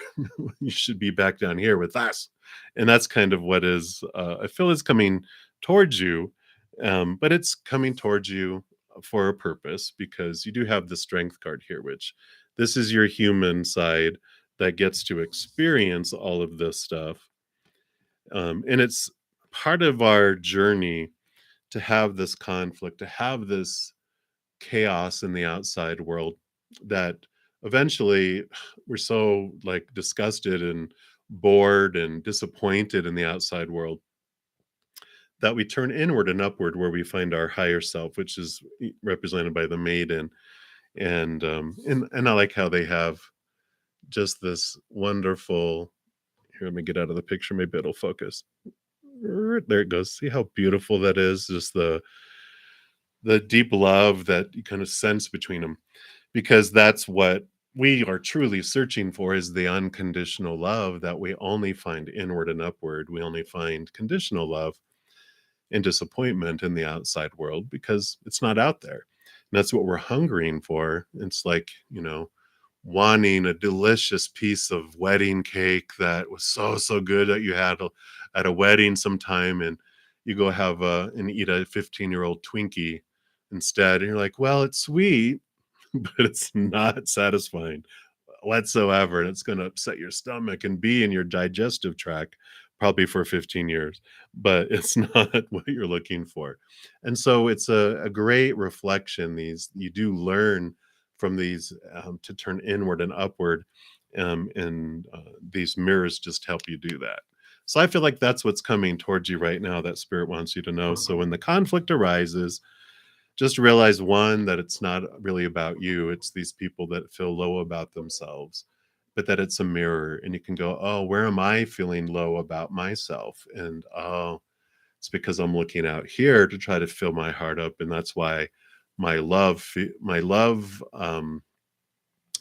You should be back down here with us. And that's kind of what is, I feel is coming towards you. But it's coming towards you for a purpose because you do have the strength card here, which this is your human side that gets to experience all of this stuff. And it's part of our journey to have this conflict, to have this chaos in the outside world that eventually we're so like disgusted and bored and disappointed in the outside world that we turn inward and upward where we find our higher self, which is represented by the maiden. And I like how they have just this wonderful, here, let me get out of the picture, maybe it'll focus. There it goes. See how beautiful that is, just the deep love that you kind of sense between them, because that's what we are truly searching for, is the unconditional love that we only find inward and upward. We only find conditional love and disappointment in the outside world because it's not out there. And that's what we're hungering for. It's like, wanting a delicious piece of wedding cake that was so good that you had at a wedding sometime, and you go have and eat a 15-year-old Twinkie instead. And you're like, well, it's sweet, but it's not satisfying whatsoever. And it's going to upset your stomach and be in your digestive tract probably for 15 years, but it's not what you're looking for. And so it's a great reflection. You do learn from these to turn inward and upward. And these mirrors just help you do that. So I feel like that's what's coming towards you right now that spirit wants you to know. So when the conflict arises, just realize, one, that it's not really about you. It's these people that feel low about themselves, but that it's a mirror, and you can go, oh, where am I feeling low about myself? And oh, it's because I'm looking out here to try to fill my heart up. And that's why my love,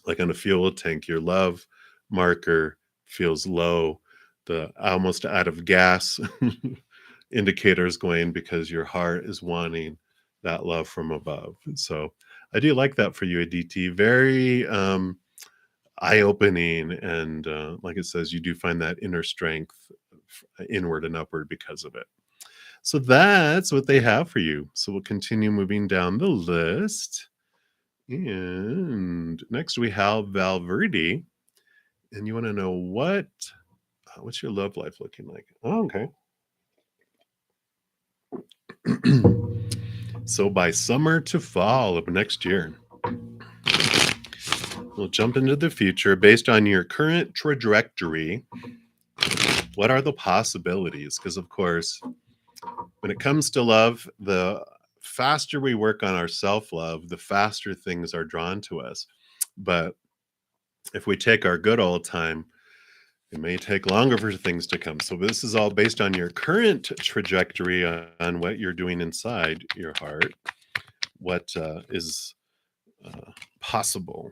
like on a fuel tank, your love marker feels low, the almost out of gas indicator is going, because your heart is wanting that love from above. And so I do like that for you, Aditi. Very eye-opening, and like it says, you do find that inner strength inward and upward because of it. So that's what they have for you. So we'll continue moving down the list. And next we have Valverde. And you want to know what's your love life looking like? Oh, okay. So by summer to fall of next year, we'll jump into the future based on your current trajectory. What are the possibilities? Because, of course, when it comes to love, the faster we work on our self-love, the faster things are drawn to us. But if we take our good old time, it may take longer for things to come. So this is all based on your current trajectory on what you're doing inside your heart, what is possible.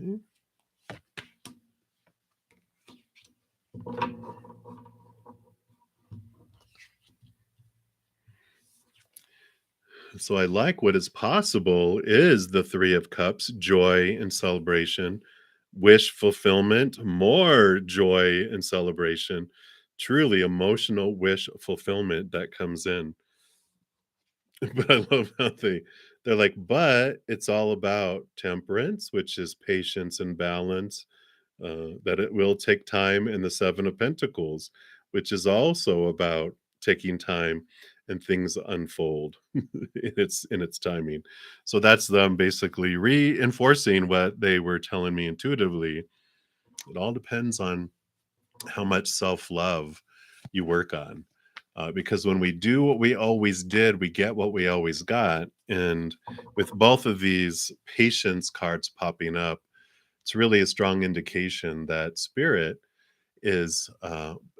Okay. So I like what is possible is the Three of Cups, joy and celebration, wish fulfillment, more joy and celebration, truly emotional wish fulfillment that comes in. But I love how they're like, but it's all about temperance, which is patience and balance, that it will take time, and the Seven of Pentacles, which is also about taking time and things unfold in its timing. So that's them basically reinforcing what they were telling me intuitively. It all depends on how much self-love you work on. Because when we do what we always did, we get what we always got. And with both of these patience cards popping up, it's really a strong indication that spirit is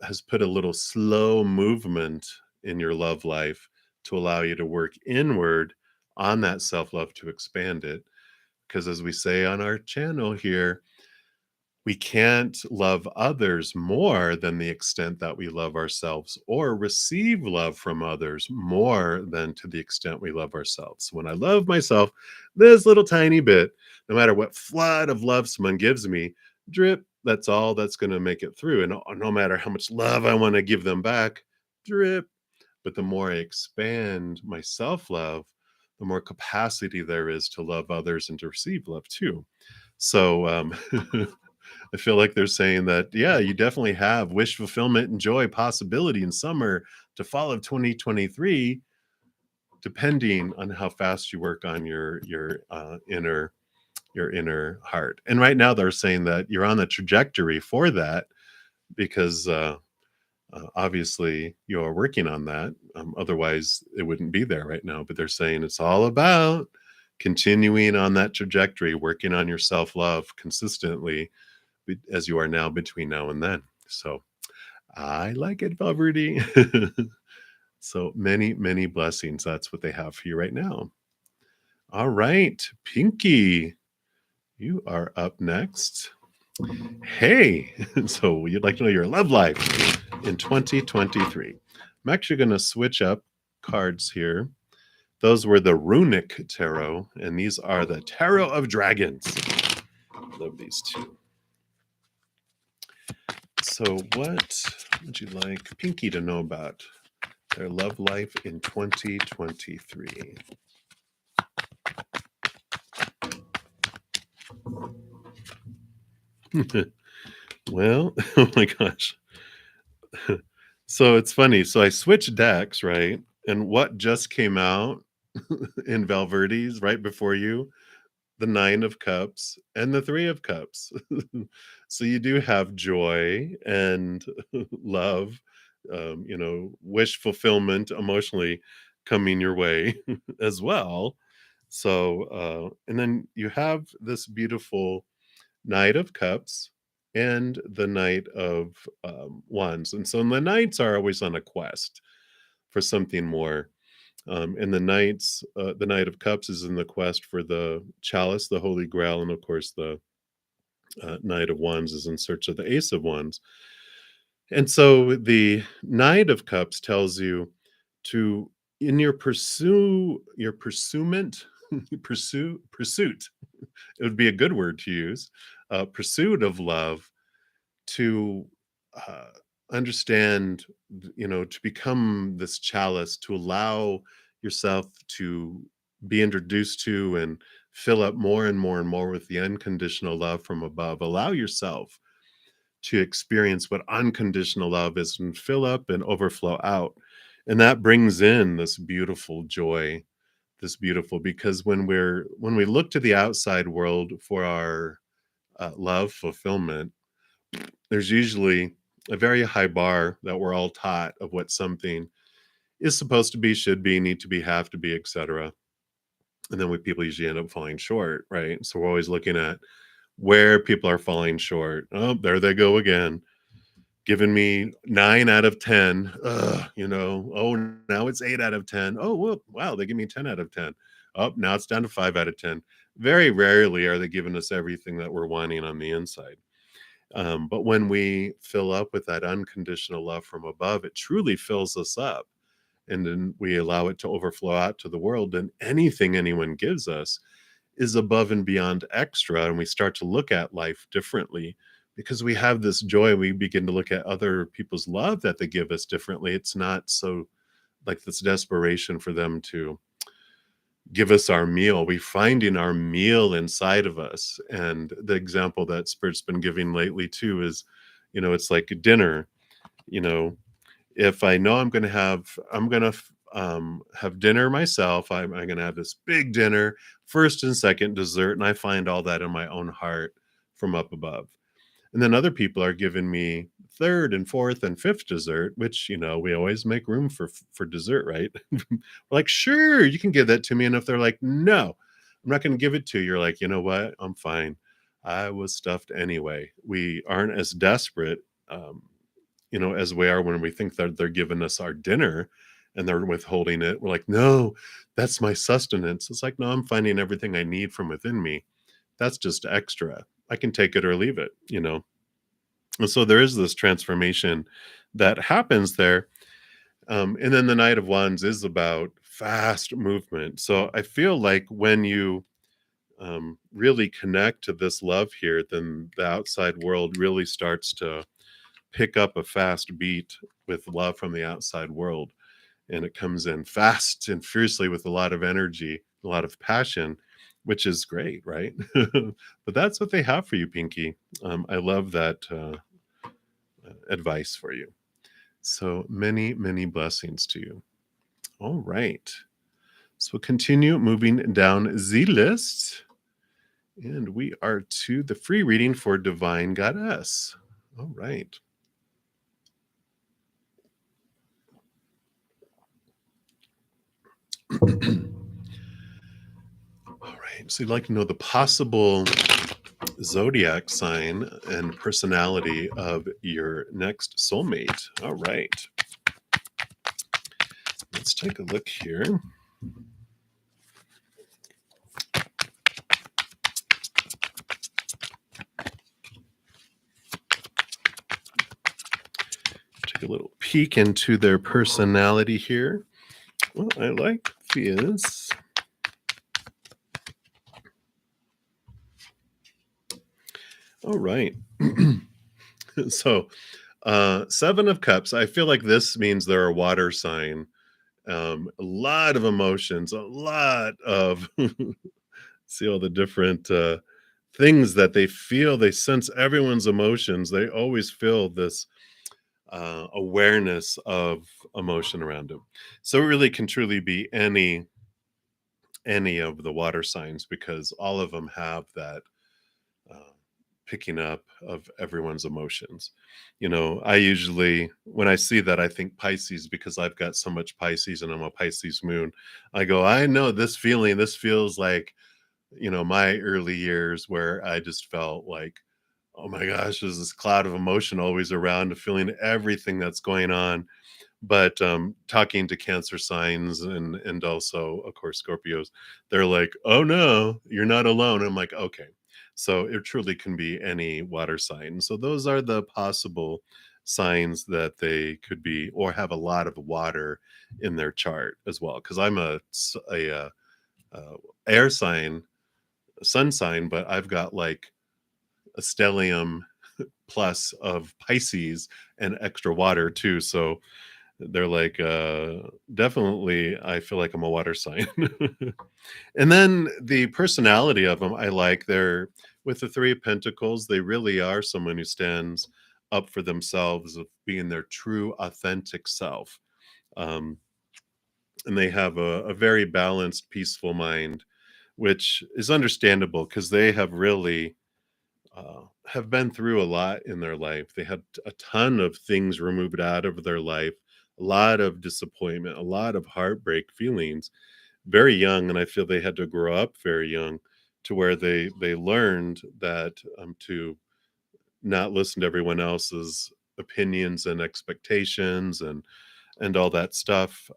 has put a little slow movement in your love life to allow you to work inward on that self-love to expand it. Because as we say on our channel here, we can't love others more than the extent that we love ourselves, or receive love from others more than to the extent we love ourselves. When I love myself this little tiny bit, no matter what flood of love someone gives me, drip, that's all that's going to make it through. And no matter how much love I want to give them back, drip. But the more I expand my self love, the more capacity there is to love others and to receive love too. So, I feel like they're saying that, yeah, you definitely have wish fulfillment and joy possibility in summer to fall of 2023, depending on how fast you work on your inner heart. And right now, they're saying that you're on the trajectory for that because obviously you are working on that. Otherwise, it wouldn't be there right now. But they're saying it's all about continuing on that trajectory, working on your self love consistently as you are now between now and then. So I like it, Valverde. So many, many blessings. That's what they have for you right now. All right, Pinky, you are up next. Hey, so you'd like to know your love life in 2023. I'm actually going to switch up cards here. Those were the runic tarot, and these are the tarot of dragons. Love these two. So, what would you like Pinky to know about their love life in 2023? Well, oh my gosh. So it's funny. So I switched decks, right? And what just came out in Valverde's right before you? The Nine of Cups and the Three of Cups. So you do have joy and love, wish fulfillment emotionally coming your way as well. So, and then you have this beautiful Knight of Cups and the Knight of Wands. And so the knights are always on a quest for something more. And the Knight of Cups is in the quest for the chalice, the Holy Grail, and of course the Knight of Wands is in search of the Ace of Wands. And so the Knight of Cups tells you to, in your pursuit, pursuit. It would be a good word to use. Pursuit of love, to uh, understand, to become this chalice, to allow yourself to be introduced to and fill up more and more and more with the unconditional love from above. Allow yourself to experience what unconditional love is and fill up and overflow out. And that brings in this beautiful joy, this beautiful, because when we look to the outside world for our love fulfillment, there's usually a very high bar that we're all taught of what something is supposed to be, should be, need to be, have to be, etc. And then people usually end up falling short, right? So we're always looking at where people are falling short. Oh, there they go again, giving me 9 out of 10. Oh, now it's 8 out of 10. Oh, well, wow, they give me 10 out of 10. Oh, now it's down to 5 out of 10. Very rarely are they giving us everything that we're wanting on the inside. But when we fill up with that unconditional love from above, it truly fills us up. And then we allow it to overflow out to the world. And anything anyone gives us is above and beyond extra. And we start to look at life differently because we have this joy. We begin to look at other people's love that they give us differently. It's not so like this desperation for them to give us our meal. We finding our meal inside of us. And the example that Spirit's been giving lately too is, it's like dinner. You know, if I know I'm gonna have dinner myself. I'm gonna have this big dinner, first and second dessert, and I find all that in my own heart from up above. And then other people are giving me third and fourth and fifth dessert, which, we always make room for dessert, right? We're like, sure, you can give that to me. And if they're like, no, I'm not going to give it to you, you're like, you know what? I'm fine. I was stuffed anyway. We aren't as desperate, as we are when we think that they're giving us our dinner and they're withholding it. We're like, no, that's my sustenance. It's like, no, I'm finding everything I need from within me. That's just extra. I can take it or leave it. And so there is this transformation that happens there. And then the Knight of Wands is about fast movement. So I feel like when you really connect to this love here, then the outside world really starts to pick up a fast beat with love from the outside world. And it comes in fast and fiercely with a lot of energy, a lot of passion, which is great, right? But that's what they have for you, Pinky. I love that advice for you. So many, many blessings to you. All right. So continue moving down the list. And we are to the free reading for Divine Goddess. All right. All right. So you'd like to know the possible zodiac sign and personality of your next soulmate. All right. Let's take a look here. Take a little peek into their personality here. Well, I like this. All right. So, Seven of Cups. I feel like this means they're a water sign. A lot of emotions, a lot of see all the different things that they feel. They sense everyone's emotions. They always feel this awareness of emotion around them. So it really can truly be any of the water signs because all of them have that uh, picking up of everyone's emotions. I usually, when I see that, I think Pisces because I've got so much Pisces and I'm a Pisces moon. I go, I know this feeling. This feels like, my early years where I just felt like, oh my gosh, there's this cloud of emotion always around, feeling everything that's going on. But talking to Cancer signs and also, of course, Scorpios, they're like, "Oh no, you're not alone." I'm like, "Okay." So it truly can be any water sign. So those are the possible signs that they could be or have a lot of water in their chart as well. Because I'm a air sign, sun sign, but I've got like a stellium plus of Pisces and extra water too. So they're like, definitely, I feel like I'm a water sign. And then the personality of them, I like. They're with the Three of Pentacles, they really are someone who stands up for themselves, of being their true, authentic self. Um, and they have a very balanced, peaceful mind, which is understandable because they have really have been through a lot in their life. They had a ton of things removed out of their life, a lot of disappointment, a lot of heartbreak feelings, very young, and I feel they had to grow up very young to where they learned that to not listen to everyone else's opinions and expectations and all that stuff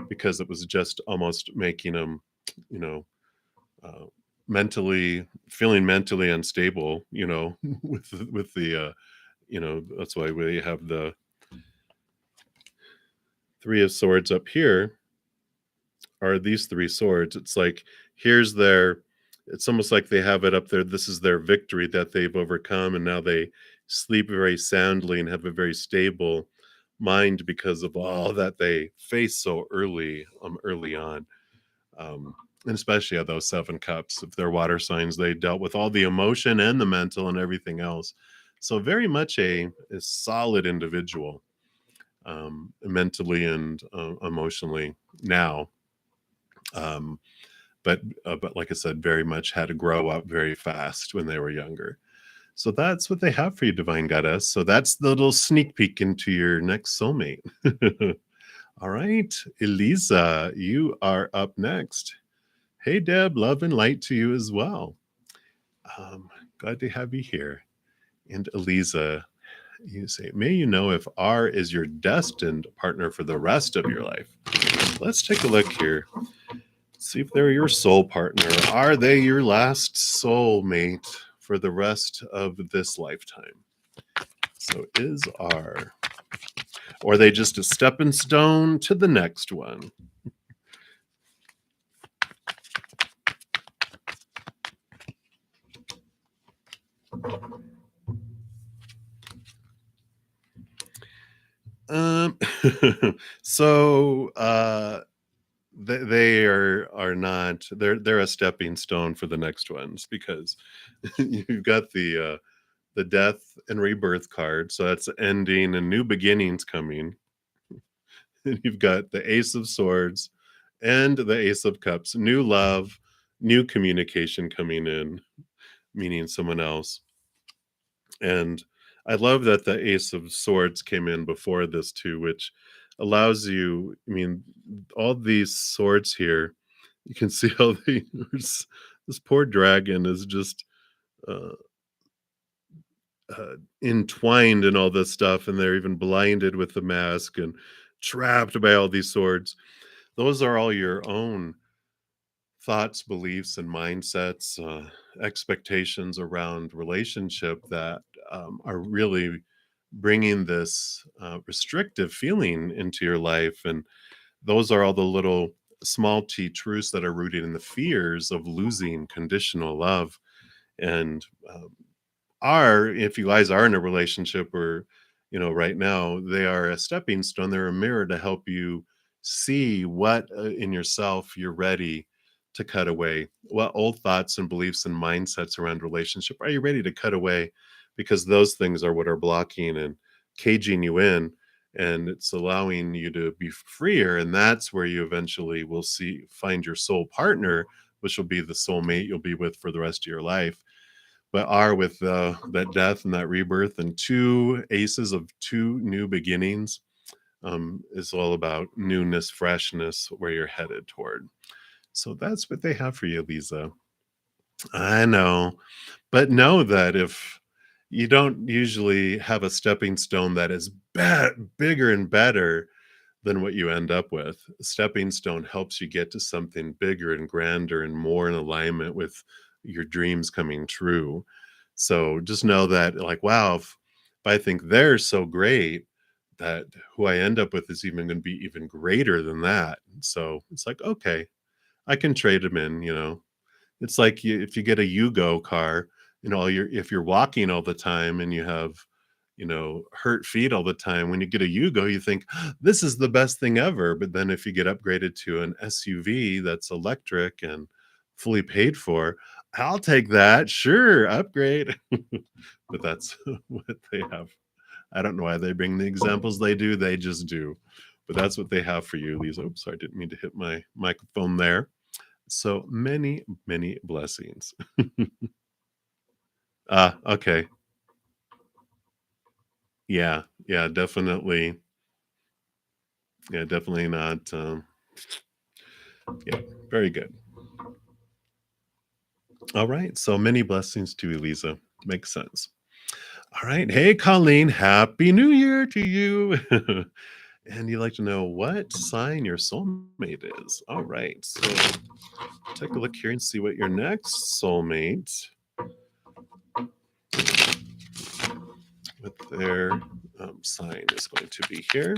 because it was just almost making them, you know, uh, mentally feeling mentally unstable, with the that's why we have the three of swords up here are these three swords. It's like here's their it's almost like they have it up there. This is their victory that they've overcome, and now they sleep very soundly and have a very stable mind because of all that they face so early on. And especially of those seven cups, if they're water signs, they dealt with all the emotion and the mental and everything else. So very much a solid individual, mentally and emotionally now. Um, but like I said, very much had to grow up very fast when they were younger. So that's what they have for you, Divine Goddess. So that's the little sneak peek into your next soulmate. All right, Elisa, you are up next. Hey, Deb, love and light to you as well. Glad to have you here. And Elisa, you say, may you know if R is your destined partner for the rest of your life. Let's take a look here. See if they're your soul partner. Are they your last soulmate for the rest of this lifetime? So is R. Or are they just a stepping stone to the next one? Um, so they are not they're a stepping stone for the next ones because you've got the death and rebirth card, so that's ending and new beginnings coming. And you've got the ace of swords and the ace of cups, new love, new communication coming in, meaning someone else. And I love that the ace of swords came in before this too, which allows you, I mean, all these swords here, you can see how this poor dragon is just uh, entwined in all this stuff, and they're even blinded with the mask and trapped by all these swords. Those are all your own thoughts, beliefs, and mindsets, expectations around relationship that are really bringing this restrictive feeling into your life. And those are all the little small t truths that are rooted in the fears of losing conditional love. And are if you guys are in a relationship or right now, they are a stepping stone, they're a mirror to help you see what in yourself you're ready to cut away, what old thoughts and beliefs and mindsets around relationship are you ready to cut away, because those things are what are blocking and caging you in, and it's allowing you to be freer, and that's where you eventually will find your soul partner, which will be the soulmate you'll be with for the rest of your life. But are with that death and that rebirth and two aces of two new beginnings, is all about newness, freshness, where you're headed toward. So that's what they have for you, Lisa. I know, but know that if you don't usually have a stepping stone that is bigger and better than what you end up with, a stepping stone helps you get to something bigger and grander and more in alignment with your dreams coming true. So just know that, like, wow, if I think they're so great, that who I end up with is even going to be even greater than that. So it's like, okay, I can trade them in, It's like if you get a Yugo car, if you're walking all the time and you have, hurt feet all the time, when you get a Yugo, you think, this is the best thing ever. But then if you get upgraded to an SUV that's electric and fully paid for, I'll take that. Sure, upgrade. But that's what they have. I don't know why they bring the examples they do. They just do. But that's what they have for you, Lisa. Oops, sorry, I didn't mean to hit my microphone there. So many, many blessings. Okay. Yeah, yeah, definitely. Yeah, definitely not. Yeah, very good. All right. So many blessings to you, Lisa. Makes sense. All right. Hey, Colleen, Happy New Year to you. And you'd like to know what sign your soulmate is. All right. So take a look here and see what your next soulmate, what their sign is going to be here.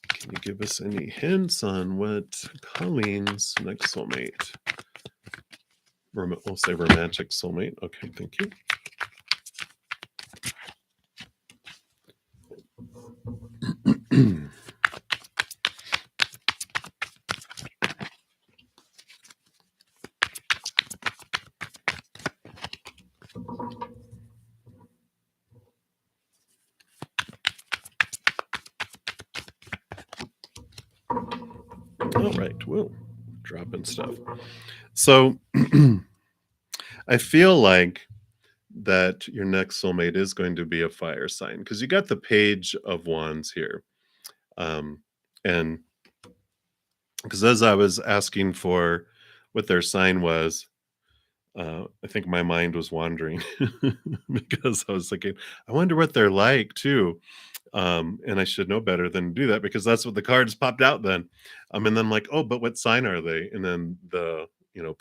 Can you give us any hints on what Colleen's next soulmate? We'll say romantic soulmate. Okay, thank you. All right, whoa, dropping stuff. So I feel like that your next soulmate is going to be a fire sign because you got the Page of Wands here. And because as I was asking for what their sign was, I think my mind was wandering because I was thinking, I wonder what they're like too. And I should know better than to do that because that's what the cards popped out then. And then I'm like, oh, but what sign are they? And then the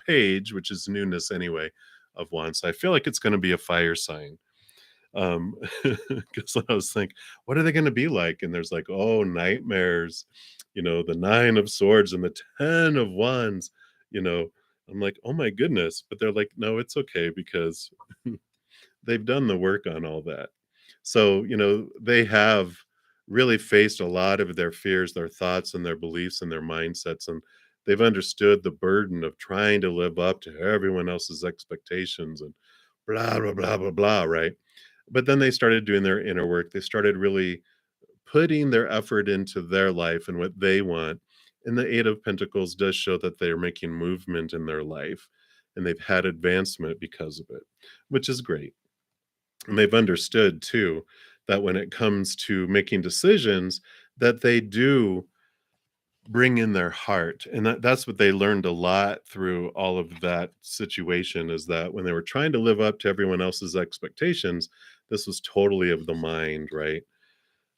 page, which is newness anyway, of Wands. So I feel like it's going to be a fire sign. Because I was thinking, what are they going to be like? And there's like, oh, nightmares, the Nine of Swords and the Ten of Wands. You know, I'm like, oh my goodness. But they're like, no, it's okay because they've done the work on all that. So, they have really faced a lot of their fears, their thoughts, and their beliefs and their mindsets. And they've understood the burden of trying to live up to everyone else's expectations and blah, blah, blah, blah, blah, right? But then they started doing their inner work. They started really putting their effort into their life and what they want. And the Eight of Pentacles does show that they're making movement in their life and they've had advancement because of it, which is great. And they've understood too that when it comes to making decisions, that they do bring in their heart. And that's what they learned a lot through all of that situation is that when they were trying to live up to everyone else's expectations, this was totally of the mind, right?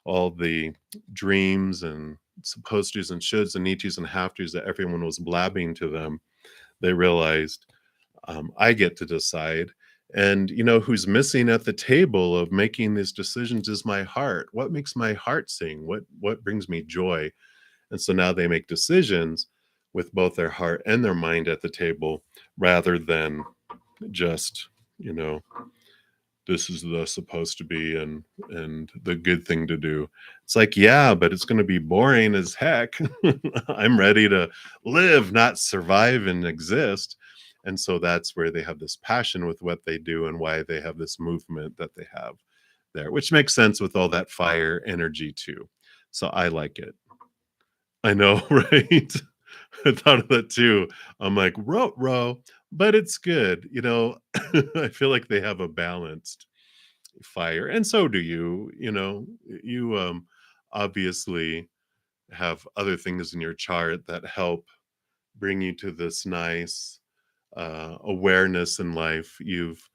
All the dreams and supposed tos and shoulds and need tos and have tos that everyone was blabbing to them, they realized I get to decide. And who's missing at the table of making these decisions is my heart. What makes my heart sing? What brings me joy? And so now they make decisions with both their heart and their mind at the table rather than just, you know, this is the supposed to be and the good thing to do. It's like, yeah, but it's going to be boring as heck. I'm ready to live, not survive and exist. And so that's where they have this passion with what they do and why they have this movement that they have there, which makes sense with all that fire energy too. So I like it. I know, right? I thought of that too. I'm like, row, but it's good. I feel like they have a balanced fire, and so do you. You obviously have other things in your chart that help bring you to this nice awareness in life. You've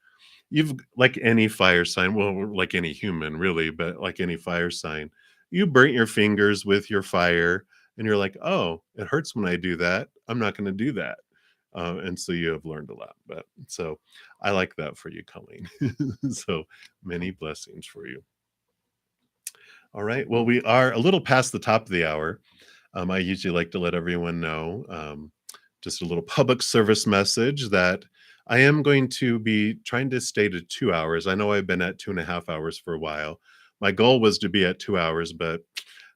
like any fire sign, well, like any human really, but like any fire sign, you burnt your fingers with your fire and you're like, oh, it hurts when I do that, I'm not going to do that. And so you have learned a lot, but so I like that for you, Colleen. So many blessings for you. All right, well, we are a little past the top of the hour. I usually like to let everyone know, just a little public service message that I am going to be trying to stay to 2 hours. I know I've been at 2.5 hours for a while. My goal was to be at 2 hours, but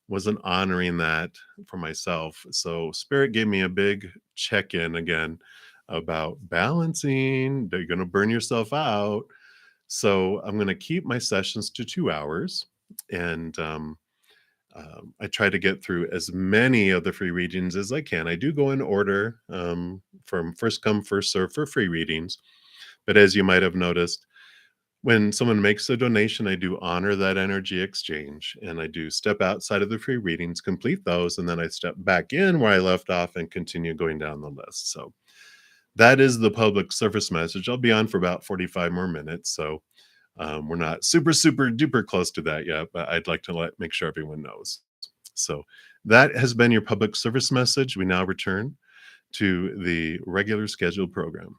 wasn't honoring that for myself. So Spirit gave me a big check-in again about balancing. You're going to burn yourself out. So I'm going to keep my sessions to 2 hours. And I try to get through as many of the free readings as I can. I do go in order from first come, first serve for free readings. But as you might have noticed, when someone makes a donation, I do honor that energy exchange and I do step outside of the free readings, complete those, and then I step back in where I left off and continue going down the list. So that is the public service message. I'll be on for about 45 more minutes. So We're not super, super duper close to that yet, but I'd like to make sure everyone knows. So that has been your public service message. We now return to the regular scheduled program.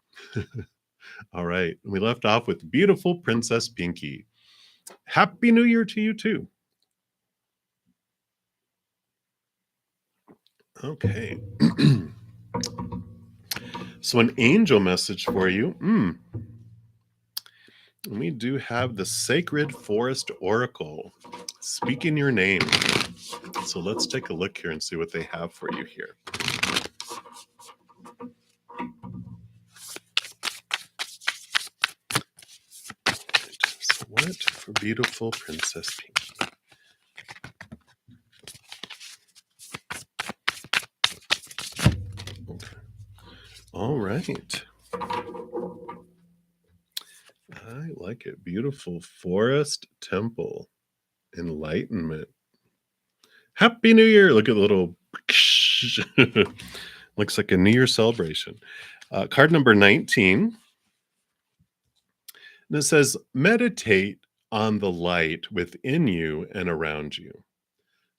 All right. We left off with beautiful Princess Pinky. Happy New Year to you too. Okay. So an angel message for you. We do have the Sacred Forest Oracle. Speak in your name. So let's take a look here and see what they have for you here. So what for beautiful Princess Pinky? Okay. All right. I like it. Beautiful forest temple. Enlightenment. Happy New Year. Look at the little looks like a New Year celebration. Card number 19. And it says, meditate on the light within you and around you.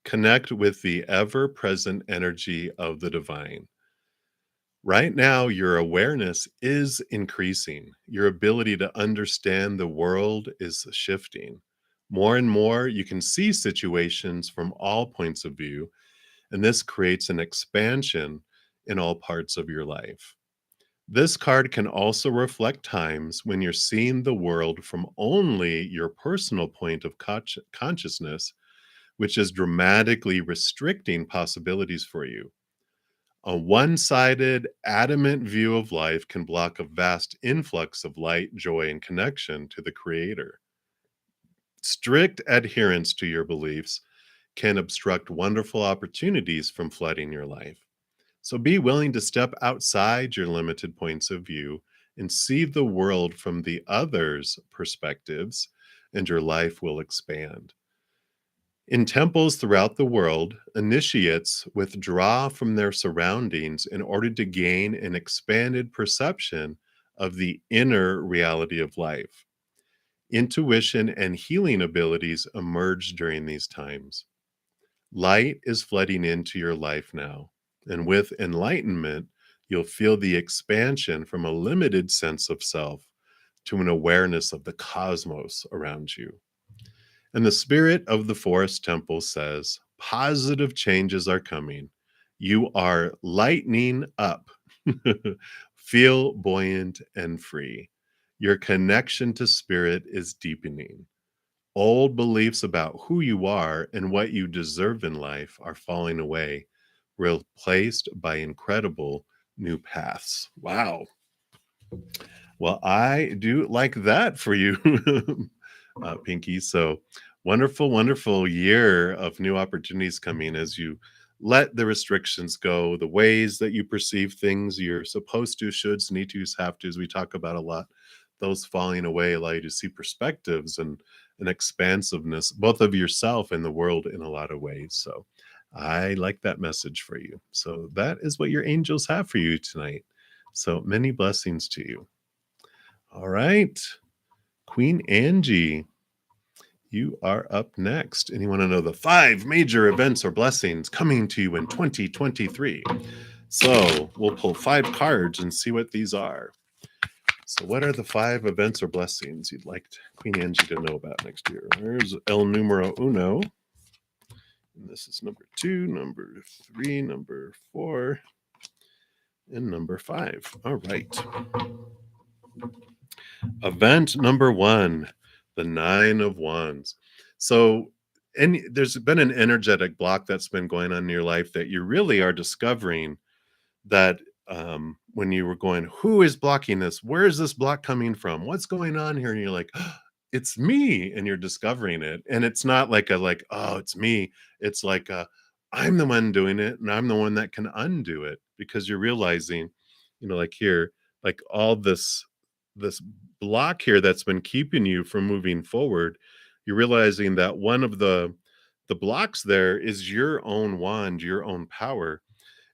Connect with the ever present energy of the divine. Right now, your awareness is increasing. Your ability to understand the world is shifting. More and more, you can see situations from all points of view, and this creates an expansion in all parts of your life. This card can also reflect times when you're seeing the world from only your personal point of consciousness, which is dramatically restricting possibilities for you. A one sided, adamant view of life can block a vast influx of light, joy, and connection to the Creator. Strict adherence to your beliefs can obstruct wonderful opportunities from flooding your life. So be willing to step outside your limited points of view and see the world from the other's perspectives, and your life will expand. In temples throughout the world, initiates withdraw from their surroundings in order to gain an expanded perception of the inner reality of life. Intuition and healing abilities emerge during these times. Light is flooding into your life now, and with enlightenment, you'll feel the expansion from a limited sense of self to an awareness of the cosmos around you. And the spirit of the forest temple says, positive changes are coming. You are lightening up. Feel buoyant and free. Your connection to spirit is deepening. Old beliefs about who you are and what you deserve in life are falling away, replaced by incredible new paths. Wow. Well, I do like that for you, Pinky. So wonderful, wonderful year of new opportunities coming as you let the restrictions go, the ways that you perceive things you're supposed to, shoulds, need to's, have to's. We talk about a lot. Those falling away allow you to see perspectives and an expansiveness, both of yourself and the world in a lot of ways. So I like that message for you. So that is what your angels have for you tonight. So many blessings to you. All right. Queen Angie, you are up next. And you want to know the 5 major events or blessings coming to you in 2023. So we'll pull 5 cards and see what these are. So what are the 5 events or blessings you'd like Queen Angie to know about next year? There's El Numero Uno. And this is number 2, number 3, number 4, and number 5. All right. Event number 1, the 9 of Wands. So, and there's been an energetic block that's been going on in your life that you really are discovering that when you were going, who is blocking this? Where is this block coming from? What's going on here? And you're like, oh, it's me, and you're discovering it. And it's not like oh, it's me. It's like I'm the one doing it, and I'm the one that can undo it, because you're realizing, like here, like all this block here that's been keeping you from moving forward. You're realizing that one of the blocks there is your own wand, your own power.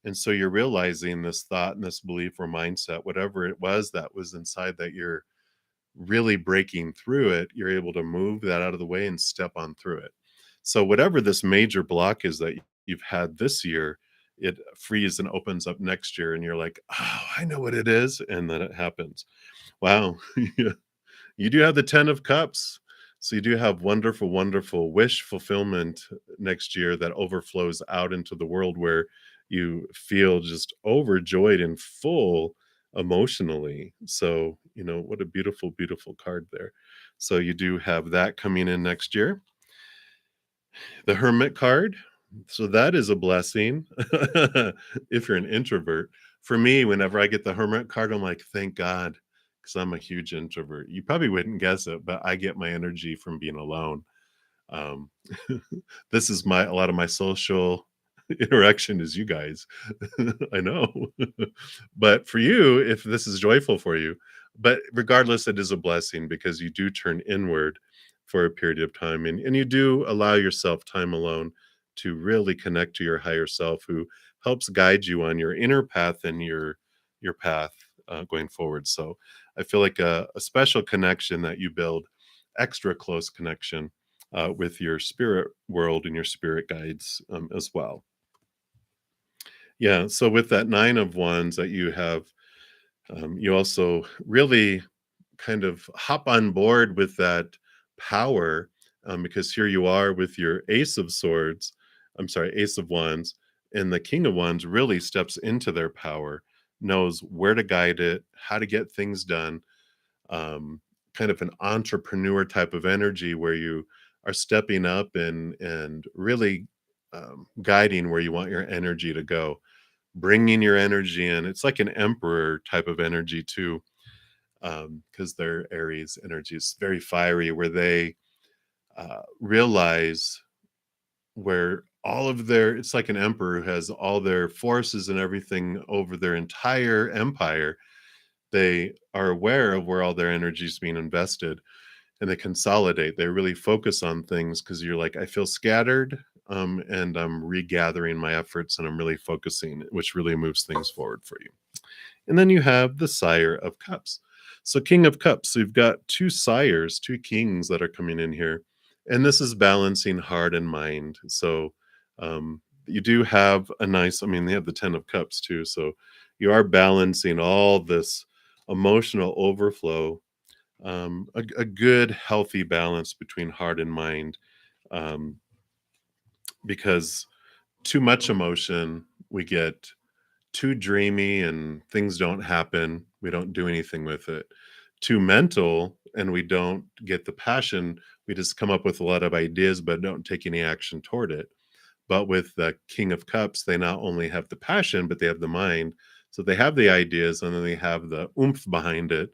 And so you're realizing this thought and this belief or mindset, whatever it was that was inside that you're really breaking through it, you're able to move that out of the way and step on through it. So whatever this major block is that you've had this year, it frees and opens up next year, and you're like, "Oh, I know what it is," and then it happens. Wow. Yeah. You do have the 10 of cups. So you do have wonderful, wonderful wish fulfillment next year that overflows out into the world where you feel just overjoyed and full emotionally. So, what a beautiful, beautiful card there. So you do have that coming in next year. The Hermit card. So that is a blessing if you're an introvert. For me, whenever I get the Hermit card, I'm like, thank God, because I'm a huge introvert. You probably wouldn't guess it, but I get my energy from being alone. Um, this is a lot of my social interaction is you guys. I know. But for you, if this is joyful for you, but regardless, it is a blessing because you do turn inward for a period of time, and you do allow yourself time alone to really connect to your higher self who helps guide you on your inner path and your path going forward. So I feel like a special connection that you build, extra close connection with your spirit world and your spirit guides as well. Yeah. So with that 9 of Wands that you have, you also really kind of hop on board with that power because here you are with your Ace of Swords. I'm sorry, Ace of Wands, and the King of Wands really steps into their power, knows where to guide it, how to get things done, kind of an entrepreneur type of energy where you are stepping up and really guiding where you want your energy to go, bringing your energy in. It's like an emperor type of energy too, because their Aries energy is very fiery, where they realize where all of their it's like an emperor who has all their forces and everything over their entire empire. They are aware of where all their energy is being invested, and they consolidate. They really focus on things because you're like, I feel scattered, and I'm regathering my efforts and I'm really focusing, which really moves things forward for you. And then you have the Sire of Cups. So, King of Cups, so you've got two sires, two kings that are coming in here. And this is balancing heart and mind. So, you do have a nice, I mean, they have the 10 of Cups too. So, you are balancing all this emotional overflow, a good, healthy balance between heart and mind. Um, because too much emotion, we get too dreamy and things don't happen. We don't do anything with it. Too mental and we don't get the passion. We just come up with a lot of ideas, but don't take any action toward it. But with the King of Cups, they not only have the passion, but they have the mind. So they have the ideas and then they have the oomph behind it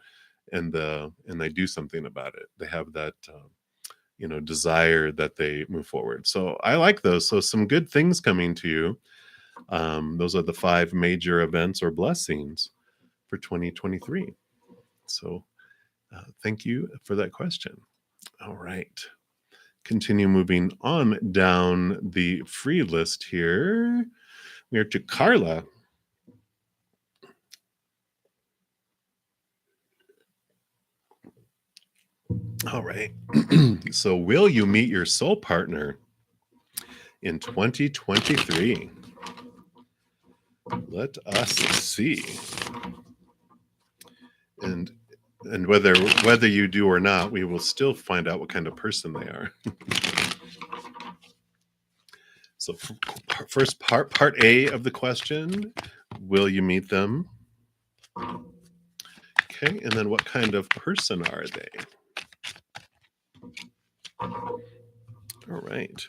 and they do something about it. They have that desire that they move forward. So I like those. So some good things coming to you. Those are the 5 major events or blessings for 2023. So thank you for that question. All right. Continue moving on down the free list here. We are to Carla. All right. So, will you meet your soul partner in 2023? Let us see. And whether you do or not, we will still find out what kind of person they are. So first part A of the question, will you meet them? Okay, and then what kind of person are they? All right.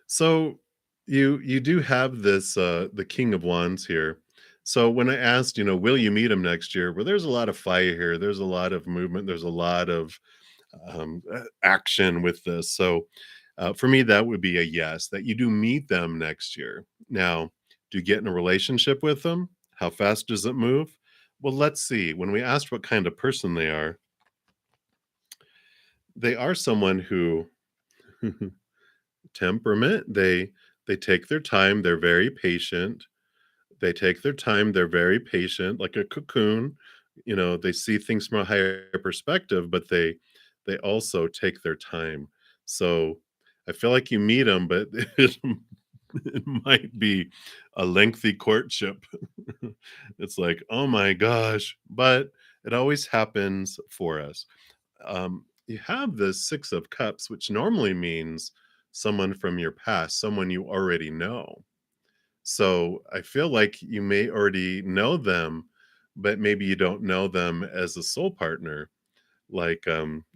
So you do have this the King of Wands here. So when I asked, will you meet him next year? Well, there's a lot of fire here. There's a lot of movement. There's a lot of action with this. So for me, that would be a yes, that you do meet them next year. Now, do you get in a relationship with them? How fast does it move? Well, let's see. When we asked what kind of person they are someone who temperament. They They take their time, they're very patient. They take their time, they're very patient, like a cocoon. They see things from a higher perspective, but they also take their time. So, I feel like you meet them, but it might be a lengthy courtship. It's like, "Oh my gosh," but it always happens for us. You have the 6 of cups, which normally means someone from your past, someone you already know. So I feel like you may already know them, but maybe you don't know them as a soul partner. Like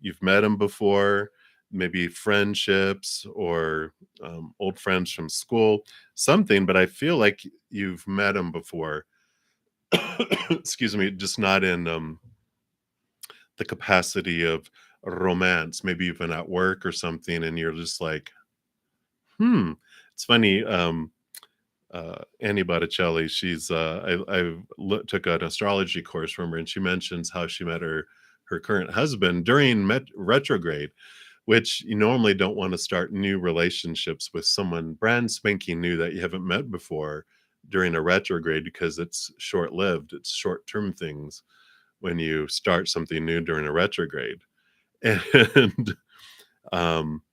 you've met them before, maybe friendships or old friends from school, something, but I feel like you've met them before. Excuse me, just not in the capacity of romance, maybe even at work or something, and you're just like, hmm. It's funny. Annie Botticelli, took an astrology course from her, and she mentions how she met her current husband during retrograde, which you normally don't want to start new relationships with someone brand spanking new that you haven't met before during a retrograde because it's short lived. It's short term things when you start something new during a retrograde, and um,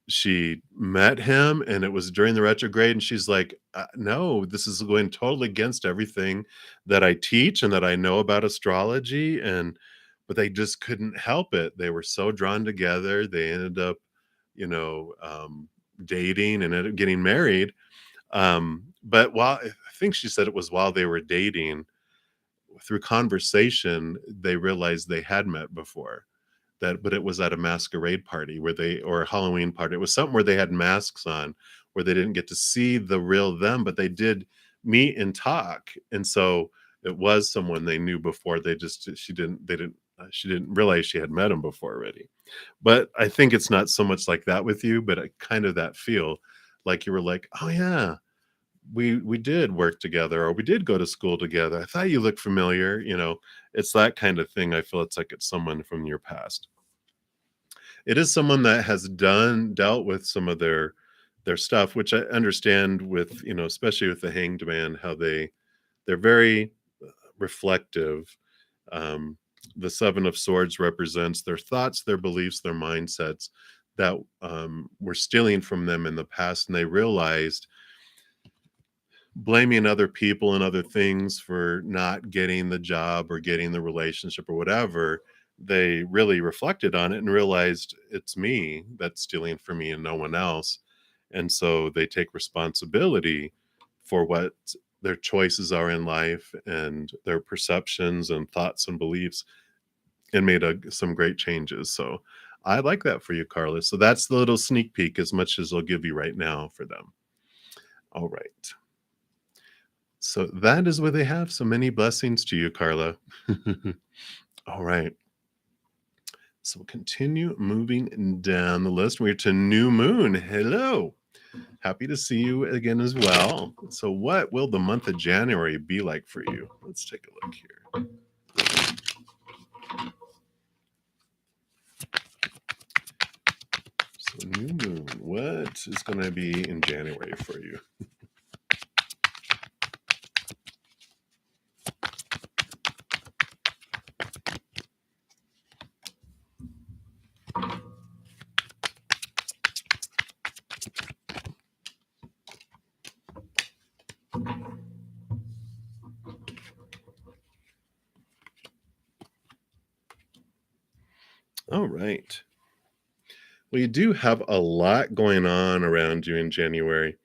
she met him and it was during the retrograde and she's like, no, this is going totally against everything that I teach and that I know about astrology." And but they just couldn't help it. They were so drawn together. They ended up, you know dating and ended up getting married. But while I think she said it was while they were dating, through conversation they realized they had met before, that but it was at a masquerade party where they or a Halloween party. It was something where they had masks on, where they didn't get to see the real them, but they did meet and talk. And so it was someone they knew before. She didn't realize she had met him before already. But I think it's not so much like that with you, but kind of that feel like you were like, oh yeah, we did work together or we did go to school together. I thought you looked familiar. It's that kind of thing. I feel it's someone from your past. It is someone that has dealt with some of their stuff, which I understand with, especially with the Hanged Man, how they're very reflective. Um, the Seven of Swords represents their thoughts, their beliefs, their mindsets that were stealing from them in the past, and they realized blaming other people and other things for not getting the job or getting the relationship or whatever, they really reflected on it and realized it's me that's stealing from me and no one else. And so they take responsibility for what their choices are in life and their perceptions and thoughts and beliefs, and made some great changes. So I like that for you, Carlos. So that's the little sneak peek as much as I'll give you right now for them. All right. So that is what they have. So many blessings to you, Carla. All right. So we'll continue moving down the list. We're to New Moon. Hello. Happy to see you again as well. So, what will the month of January be like for you? Let's take a look here. So, New Moon, what is going to be in January for you? All right. Well, you do have a lot going on around you in January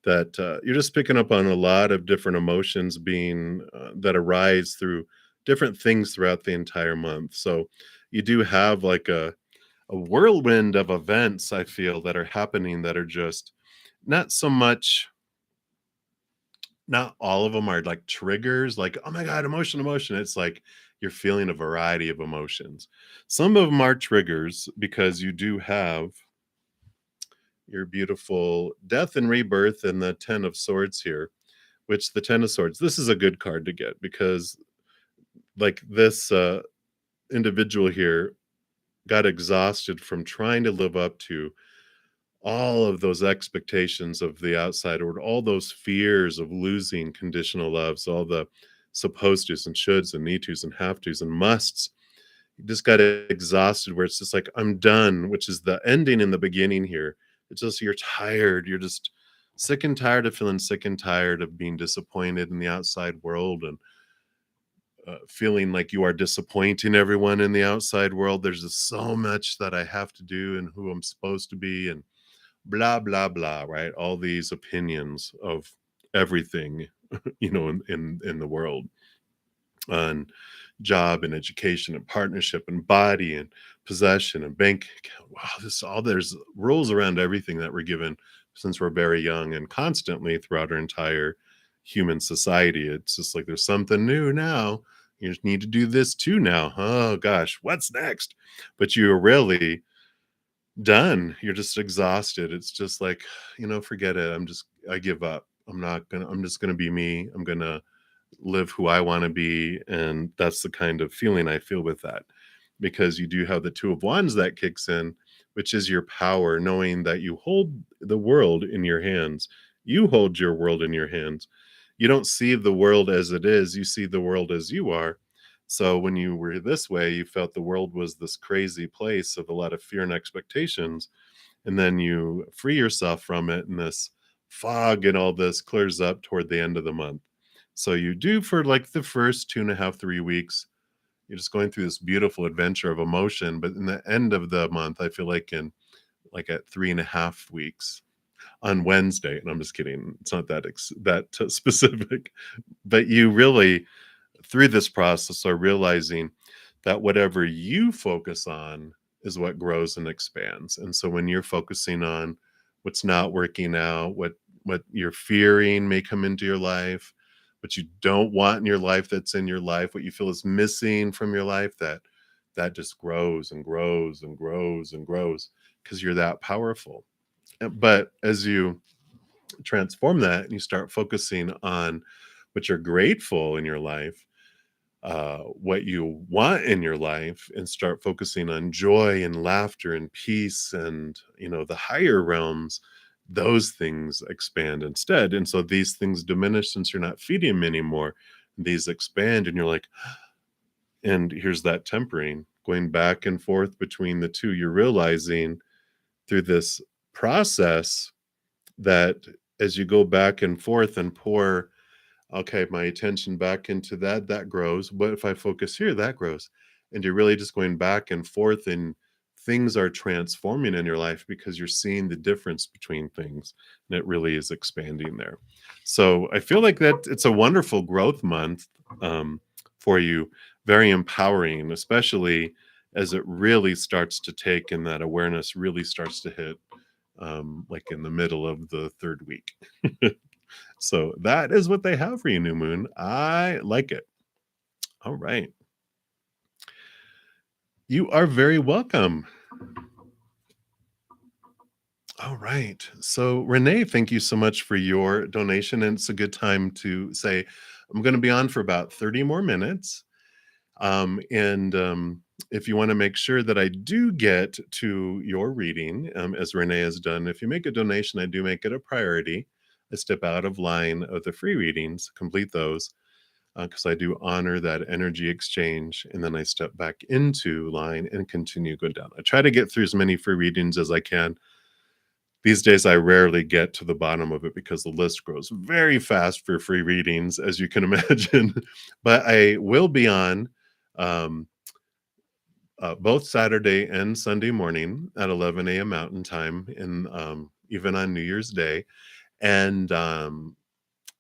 that you're just picking up on a lot of different emotions being that arise through different things throughout the entire month. So you do have like a whirlwind of events, I feel, that are happening that are just not so much, not all of them are like triggers, like, oh my God, emotion, emotion. It's like you're feeling a variety of emotions. Some of them are triggers because you do have your beautiful death and rebirth and the 10 of swords here, which the 10 of swords, this is a good card to get because like this individual here got exhausted from trying to live up to all of those expectations of the outside world, all those fears of losing conditional loves, all the supposed tos and shoulds and need tos and have tos and musts. You just got exhausted where it's just like, I'm done, which is the ending and the beginning here. It's just you're tired. You're just sick and tired of feeling sick and tired of being disappointed in the outside world and feeling like you are disappointing everyone in the outside world. There's just so much that I have to do and who I'm supposed to be and blah blah blah, right? All these opinions of everything, in the world, on job and education and partnership and body and possession and bank account. Wow, this all there's rules around everything that we're given since we're very young and constantly throughout our entire human society. It's just like there's something new now. You just need to do this too now. Oh gosh, what's next? But you're really done. You're just exhausted. It's just like, forget it. I give up. I'm just gonna be me. I'm gonna live who I want to be. And that's the kind of feeling I feel with that. Because you do have the Two of Wands that kicks in, which is your power, knowing that you hold the world in your hands. You hold your world in your hands. You don't see the world as it is, you see the world as you are. So when you were this way, you felt the world was this crazy place of a lot of fear and expectations. And then you free yourself from it, and this fog and all this clears up toward the end of the month. So you do for like the first 2.5, 3 weeks, you're just going through this beautiful adventure of emotion. But in the end of the month, I feel like at 3.5 weeks on Wednesday, and I'm just kidding, it's not that specific, but you really through this process are realizing that whatever you focus on is what grows and expands. And so when you're focusing on what's not working out, what you're fearing may come into your life, what you don't want in your life that's in your life, what you feel is missing from your life, that just grows and grows and grows and grows because you're that powerful. But as you transform that and you start focusing on what you're grateful in your life, what you want in your life, and start focusing on joy and laughter and peace and the higher realms, those things expand instead. And so these things diminish since you're not feeding them anymore. These expand and you're like, and here's that tempering, going back and forth between the two. You're realizing through this process that as you go back and forth and pour, okay, my attention back into that grows. What if I focus here? That grows. And you're really just going back and forth, and things are transforming in your life because you're seeing the difference between things, and it really is expanding there. So I feel like that it's a wonderful growth month for you, very empowering, especially as it really starts to take and that awareness really starts to hit like in the middle of the third week. So that is what they have for you, new moon. I like it. All right. You are very welcome. All right. So, Renee, thank you so much for your donation. And it's a good time to say, I'm going to be on for about 30 more minutes. And if you want to make sure that I do get to your reading, as Renee has done, if you make a donation, I do make it a priority. I step out of line of the free readings, complete those, because I do honor that energy exchange. And then I step back into line and continue going down. I try to get through as many free readings as I can. These days, I rarely get to the bottom of it because the list grows very fast for free readings, as you can imagine. But I will be on um, both Saturday and Sunday morning at 11 a.m. Mountain Time, and even on New Year's Day. And I'm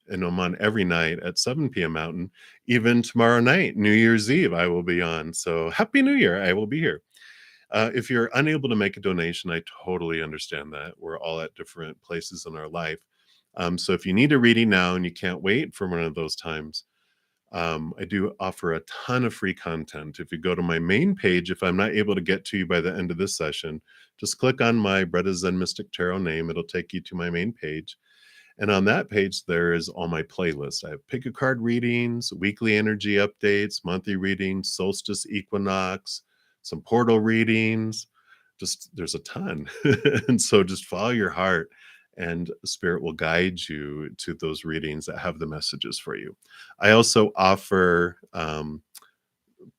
on every night at 7 p.m. Mountain. Even tomorrow night, New Year's Eve, I will be on. So Happy New Year. I will be here. If you're unable to make a donation, I totally understand that. We're all at different places in our life. So if you need a reading now and you can't wait for one of those times, I do offer a ton of free content. If you go to my main page, if I'm not able to get to you by the end of this session, just click on my Bretta Zen Mystic Tarot name. It'll take you to my main page. And on that page, there is all my playlists. I have pick a card readings, weekly energy updates, monthly readings, solstice, equinox, some portal readings, just there's a ton. And so just follow your heart, and spirit will guide you to those readings that have the messages for you. I also offer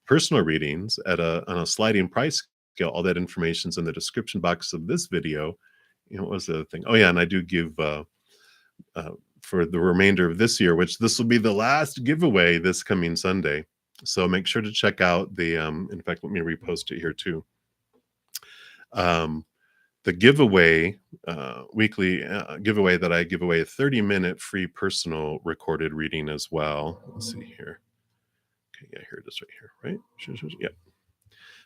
personal readings at a on a sliding price scale. All that information's in the description box of this video. What was the other thing? Oh yeah, and I do give uh, for the remainder of this year, which this will be the last giveaway this coming Sunday. So make sure to check out the in fact, let me repost it here too. Um, the giveaway, weekly giveaway that I give away a 30-minute free personal recorded reading as well. Let's see here. Okay, yeah, here it is right here, right? Yeah.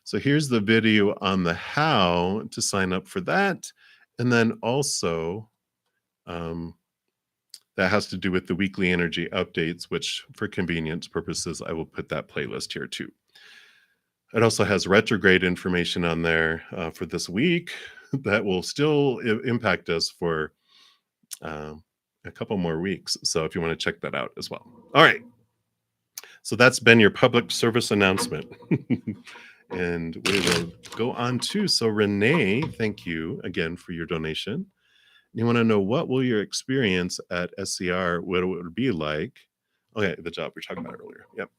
So here's the video on the how to sign up for that. And then also, um, that has to do with the weekly energy updates, which for convenience purposes, I will put that playlist here too. It also has retrograde information on there for this week that will still impact us for um, a couple more weeks. So if you want to check that out as well. All right. So that's been your public service announcement. And we will go on to, so Renee, thank you again for your donation. You want to know what will your experience at SCR, what it would be like? Okay, the job we were talking about earlier. Yep.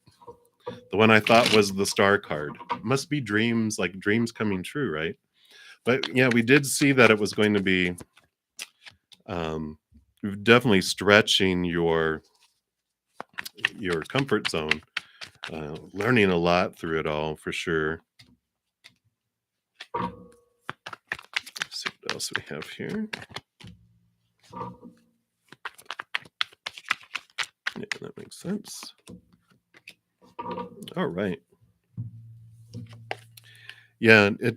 The one I thought was the star card. Must be dreams, like dreams coming true, right? But yeah, we did see that it was going to be definitely stretching your comfort zone, learning a lot through it all for sure. Let's see what else we have here. Yeah, that makes sense. All right. Yeah, it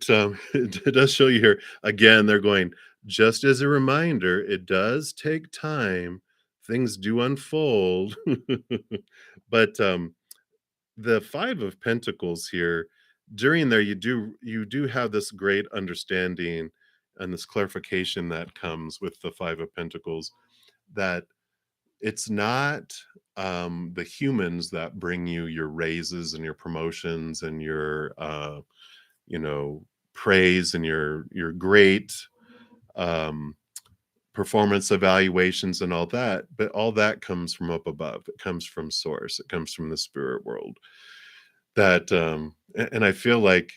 does show you here again. They're going, just as a reminder, it does take time. Things do unfold, but the Five of Pentacles here, during there, you do have this great understanding and this clarification that comes with the Five of Pentacles, that it's not the humans that bring you your raises and your promotions and your you know praise and your great um performance evaluations and all that, but all that comes from up above. It comes from source, it comes from the spirit world. That and I feel like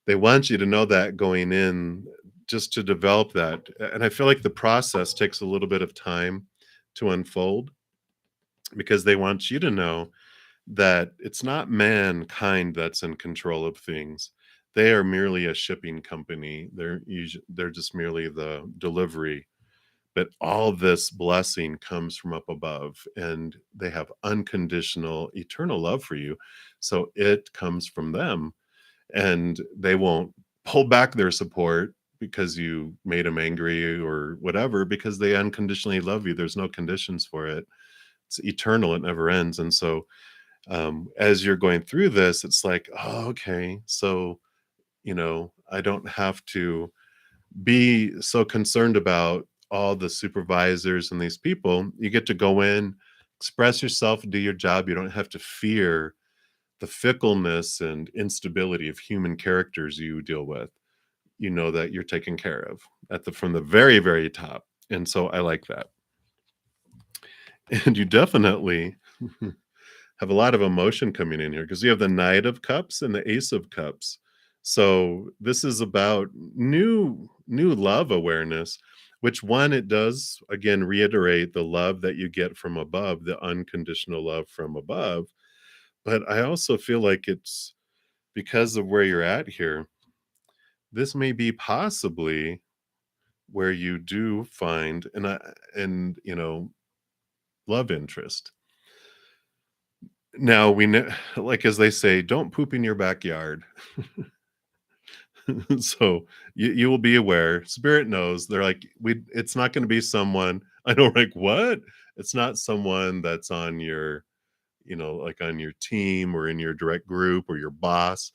they want you to know that going in, just to develop that. And I feel like the process takes a little bit of time to unfold, because they want you to know that it's not mankind that's in control of things. They are merely a shipping company. They're just merely the delivery. But all this blessing comes from up above, and they have unconditional eternal love for you. So it comes from them, and they won't pull back their support because you made them angry or whatever, because they unconditionally love you. There's no conditions for it. It's eternal, it never ends. And so as you're going through this, it's like, oh, okay, so I don't have to be so concerned about all the supervisors and these people. You get to go in, express yourself, do your job. You don't have to fear the fickleness and instability of human characters you deal with. You know that you're taken care of from the very, very top. And so I like that. And you definitely have a lot of emotion coming in here, because you have the Knight of Cups and the Ace of Cups. So this is about new love awareness, which one, it does again reiterate the love that you get from above, the unconditional love from above. But I also feel like it's because of where you're at here. This may be possibly where you do find love interest. Now we know, like as they say, don't poop in your backyard. So you will be aware. Spirit knows. They're like, it's not going to be someone. I know, like, what? It's not someone that's on your, like on your team or in your direct group or your boss,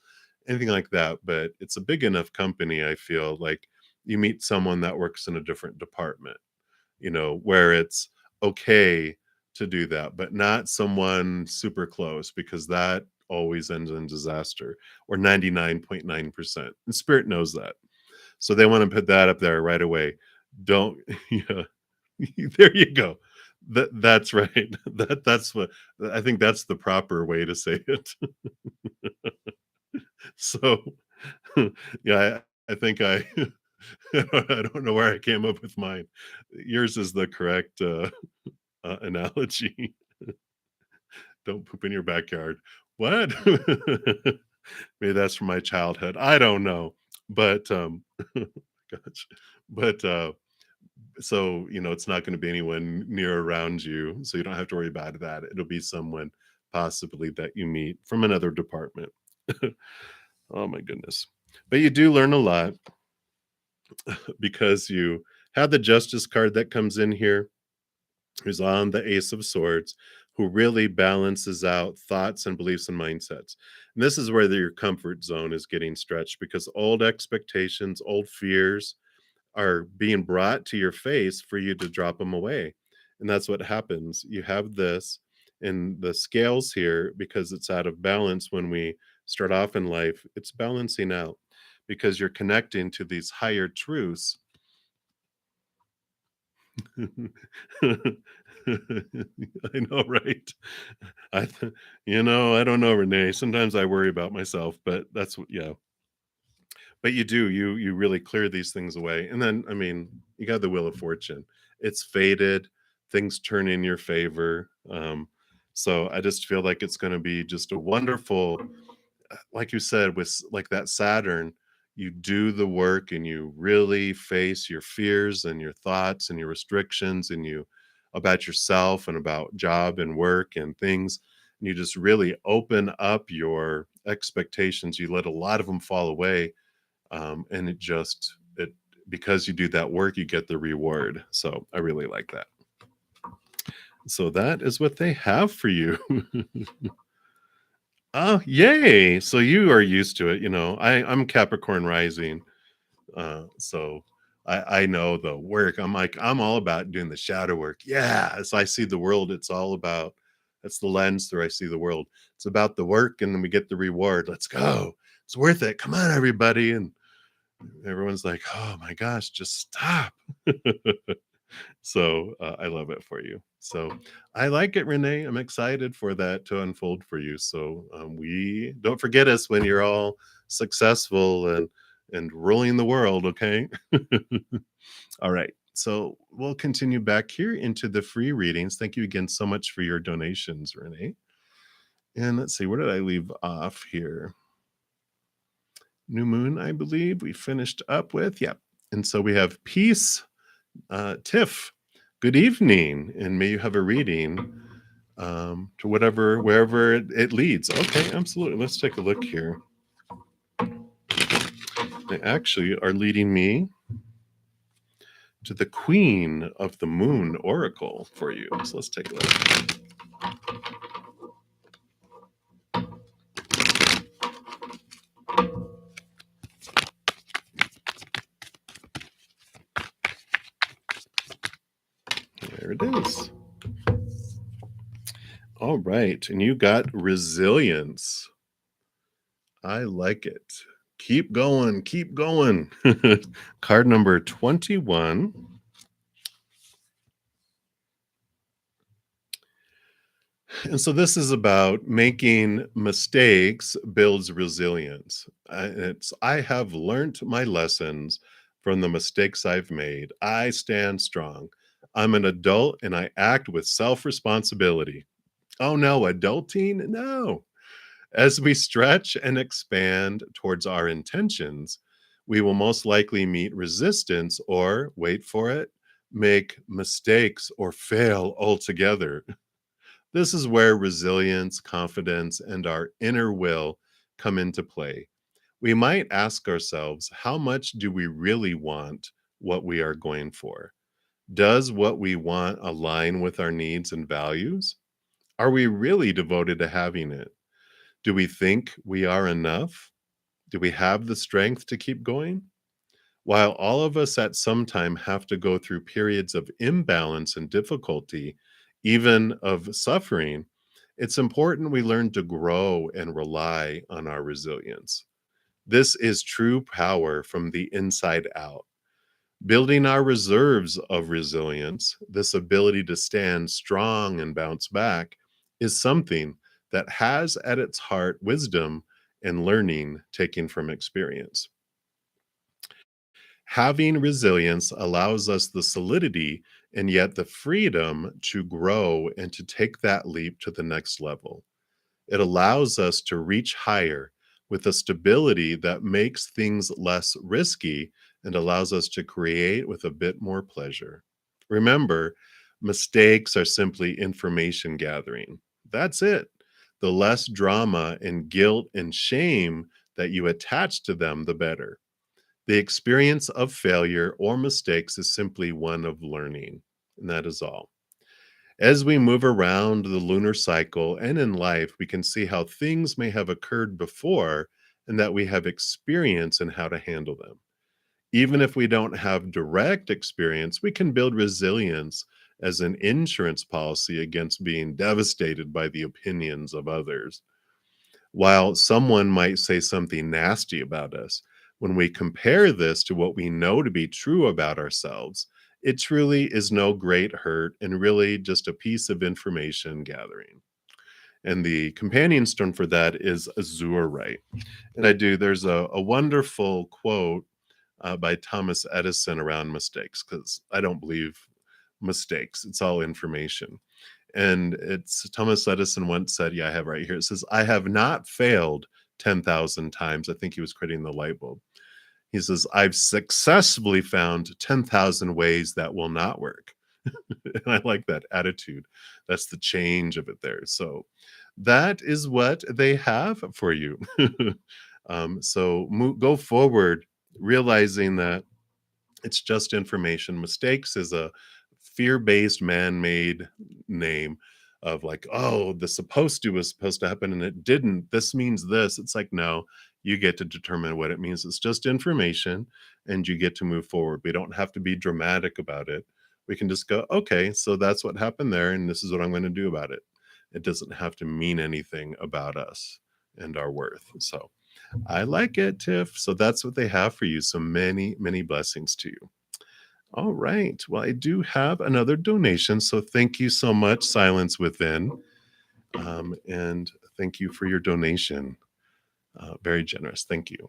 anything like that. But it's a big enough company. I feel like you meet someone that works in a different department, where it's okay to do that, but not someone super close, because that always ends in disaster, or 99.9%. And spirit knows that. So they want to put that up there right away. Don't yeah. There you go. That's right. That's what I think that's the proper way to say it. So yeah, I think I I don't know where I came up with mine. Yours is the correct analogy. Don't poop in your backyard. What? Maybe that's from my childhood. I don't know. But gosh. But so it's not going to be anyone near around you, so you don't have to worry about that. It'll be someone possibly that you meet from another department. Oh my goodness. But you do learn a lot because you have the justice card that comes in here, who's on the Ace of Swords, who really balances out thoughts and beliefs and mindsets. And this is where your comfort zone is getting stretched because old expectations, old fears are being brought to your face for you to drop them away. And that's what happens. You have this in the scales here because it's out of balance when we start off in life. It's balancing out because you're connecting to these higher truths. I know, right? I don't know, Renee. Sometimes I worry about myself, but that's what, yeah. But you really clear these things away. And then, I mean, you got the Wheel of Fortune. It's faded, things turn in your favor. So I just feel like it's going to be just a wonderful, like you said, with like that Saturn, you do the work and you really face your fears and your thoughts and your restrictions and you about yourself and about job and work and things. And you just really open up your expectations. You let a lot of them fall away. And it because you do that work, you get the reward. So I really like that. So that is what they have for you. Oh, yay. So you are used to it. I'm Capricorn rising. So I know the work. I'm all about doing the shadow work. Yeah. So I see the world. It's all about, that's the lens through I see the world. It's about the work and then we get the reward. Let's go. It's worth it. Come on, everybody. And everyone's like, oh my gosh, just stop. So I love it for you. So I like it, Renee. I'm excited for that to unfold for you. So we don't forget us when you're all successful and ruling the world. Okay. All right. So we'll continue back here into the free readings. Thank you again so much for your donations, Renee. And let's see, where did I leave off here? New moon, I believe we finished up with. Yep. And so we have peace. Tiff, good evening, and may you have a reading to wherever it leads. Okay, absolutely. Let's take a look here. They actually are leading me to the Queen of the Moon Oracle for you. So let's take a look. There it is. All right, and you got resilience. I like it. Keep going, keep going. Card number 21. And so this is about making mistakes builds resilience. I have learned my lessons from the mistakes I've made. I stand strong. I'm an adult and I act with self-responsibility. Oh no, adulting? No. As we stretch and expand towards our intentions, we will most likely meet resistance or, wait for it, make mistakes or fail altogether. This is where resilience, confidence, and our inner will come into play. We might ask ourselves, how much do we really want what we are going for? Does what we want align with our needs and values? Are we really devoted to having it? Do we think we are enough? Do we have the strength to keep going? While all of us at some time have to go through periods of imbalance and difficulty, even of suffering, it's important we learn to grow and rely on our resilience. This is true power from the inside out. Building our reserves of resilience, this ability to stand strong and bounce back, is something that has at its heart wisdom and learning taken from experience. Having resilience allows us the solidity and yet the freedom to grow and to take that leap to the next level. It allows us to reach higher with a stability that makes things less risky and allows us to create with a bit more pleasure. Remember, mistakes are simply information gathering. That's it. The less drama and guilt and shame that you attach to them, the better. The experience of failure or mistakes is simply one of learning, and that is all. As we move around the lunar cycle and in life, we can see how things may have occurred before and that we have experience in how to handle them. Even if we don't have direct experience, we can build resilience as an insurance policy against being devastated by the opinions of others. While someone might say something nasty about us, when we compare this to what we know to be true about ourselves, it truly is no great hurt and really just a piece of information gathering. And the companion stone for that is azurite. And there's a wonderful quote by Thomas Edison around mistakes, because I don't believe mistakes, it's all information. And it's Thomas Edison once said, yeah, I have right here. It says, I have not failed 10,000 times. I think he was creating the light bulb. He says, I've successfully found 10,000 ways that will not work. And I like that attitude. That's the change of it there. So that is what they have for you. Go forward, realizing that it's just information. Mistakes is a fear-based, man-made name of like, oh, the supposed to was supposed to happen and it didn't. This means this. It's like, no, you get to determine what it means. It's just information and you get to move forward. We don't have to be dramatic about it. We can just go, okay, so that's what happened there, and this is what I'm going to do about it. It doesn't have to mean anything about us and our worth. So I like it, Tiff. So that's what they have for you. So many, many blessings to you. All right. Well, I do have another donation. So thank you so much, Silence Within. And thank you for your donation. Very generous. Thank you.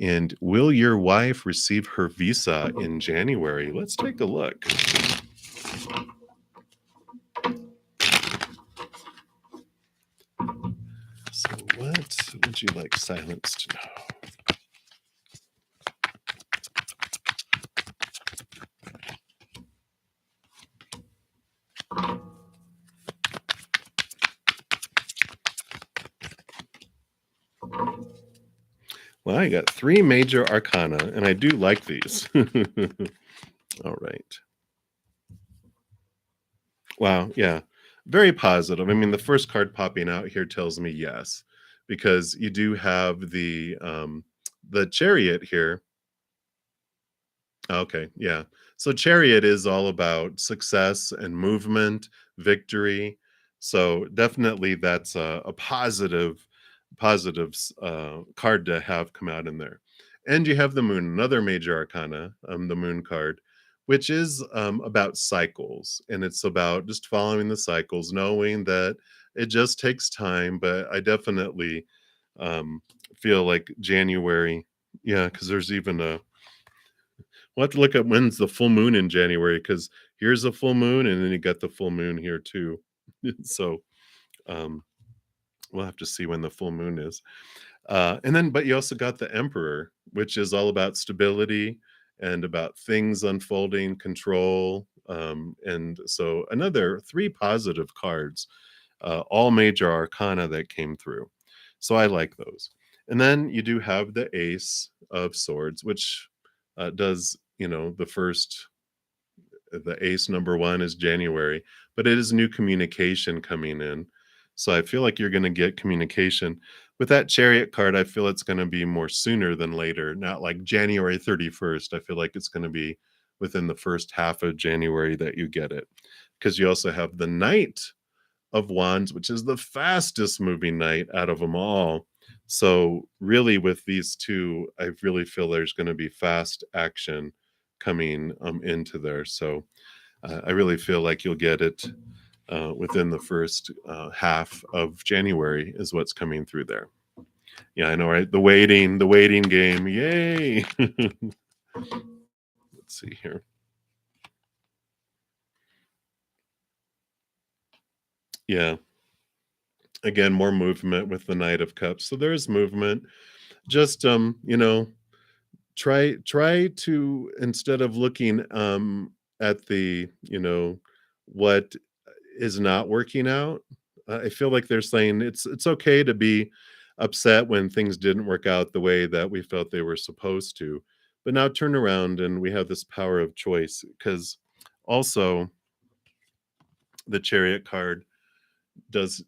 And will your wife receive her visa in January? Let's take a look. So, what would you like Silence to know? Well, I got 3 major arcana, and I do like these. All right. Wow, yeah. Very positive. I mean, the first card popping out here tells me yes, because you do have the Chariot here. Okay, yeah. So Chariot is all about success and movement, victory. So definitely that's a positive card to have come out in there. And you have the Moon, another major arcana, the Moon card, which is about cycles, and it's about just following the cycles, knowing that it just takes time. But I definitely um, feel like January, yeah, because there's even a we'll have to look at when's the full moon in January, because here's a full moon, and then you got the full moon here too. So um, we'll have to see when the full moon is. But you also got the Emperor, which is all about stability and about things unfolding, control. And so another 3 positive cards, all major arcana that came through. So I like those. And then you do have the Ace of Swords, which does, the ace number 1 is January, but it is new communication coming in. So I feel like you're going to get communication. With that Chariot card, I feel it's going to be more sooner than later, not like January 31st. I feel like it's going to be within the first half of January that you get it. Because you also have the Knight of Wands, which is the fastest moving knight out of them all. So really with these two, I really feel there's going to be fast action coming into there. So I really feel like you'll get it within the first half of January is what's coming through there. Yeah, I know, right? The waiting game. Yay. Let's see here. Yeah. Again, more movement with the Knight of Cups. So there's movement. Just try to, instead of looking at the, what is not working out. I feel like they're saying it's okay to be upset when things didn't work out the way that we felt they were supposed to. But now turn around and we have this power of choice, because also the Chariot card does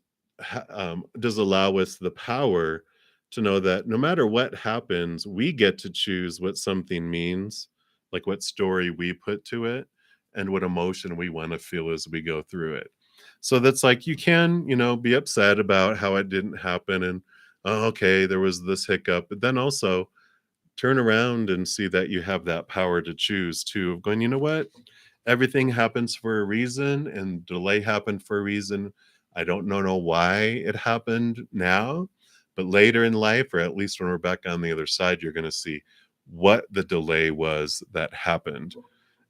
does allow us the power to know that no matter what happens, we get to choose what something means, like what story we put to it and what emotion we want to feel as we go through it. So that's like, you can, be upset about how it didn't happen, and oh, okay, there was this hiccup, but then also turn around and see that you have that power to choose to going, you know what? Everything happens for a reason, and delay happened for a reason. I don't know why it happened now, but later in life, or at least when we're back on the other side, you're going to see what the delay was that happened.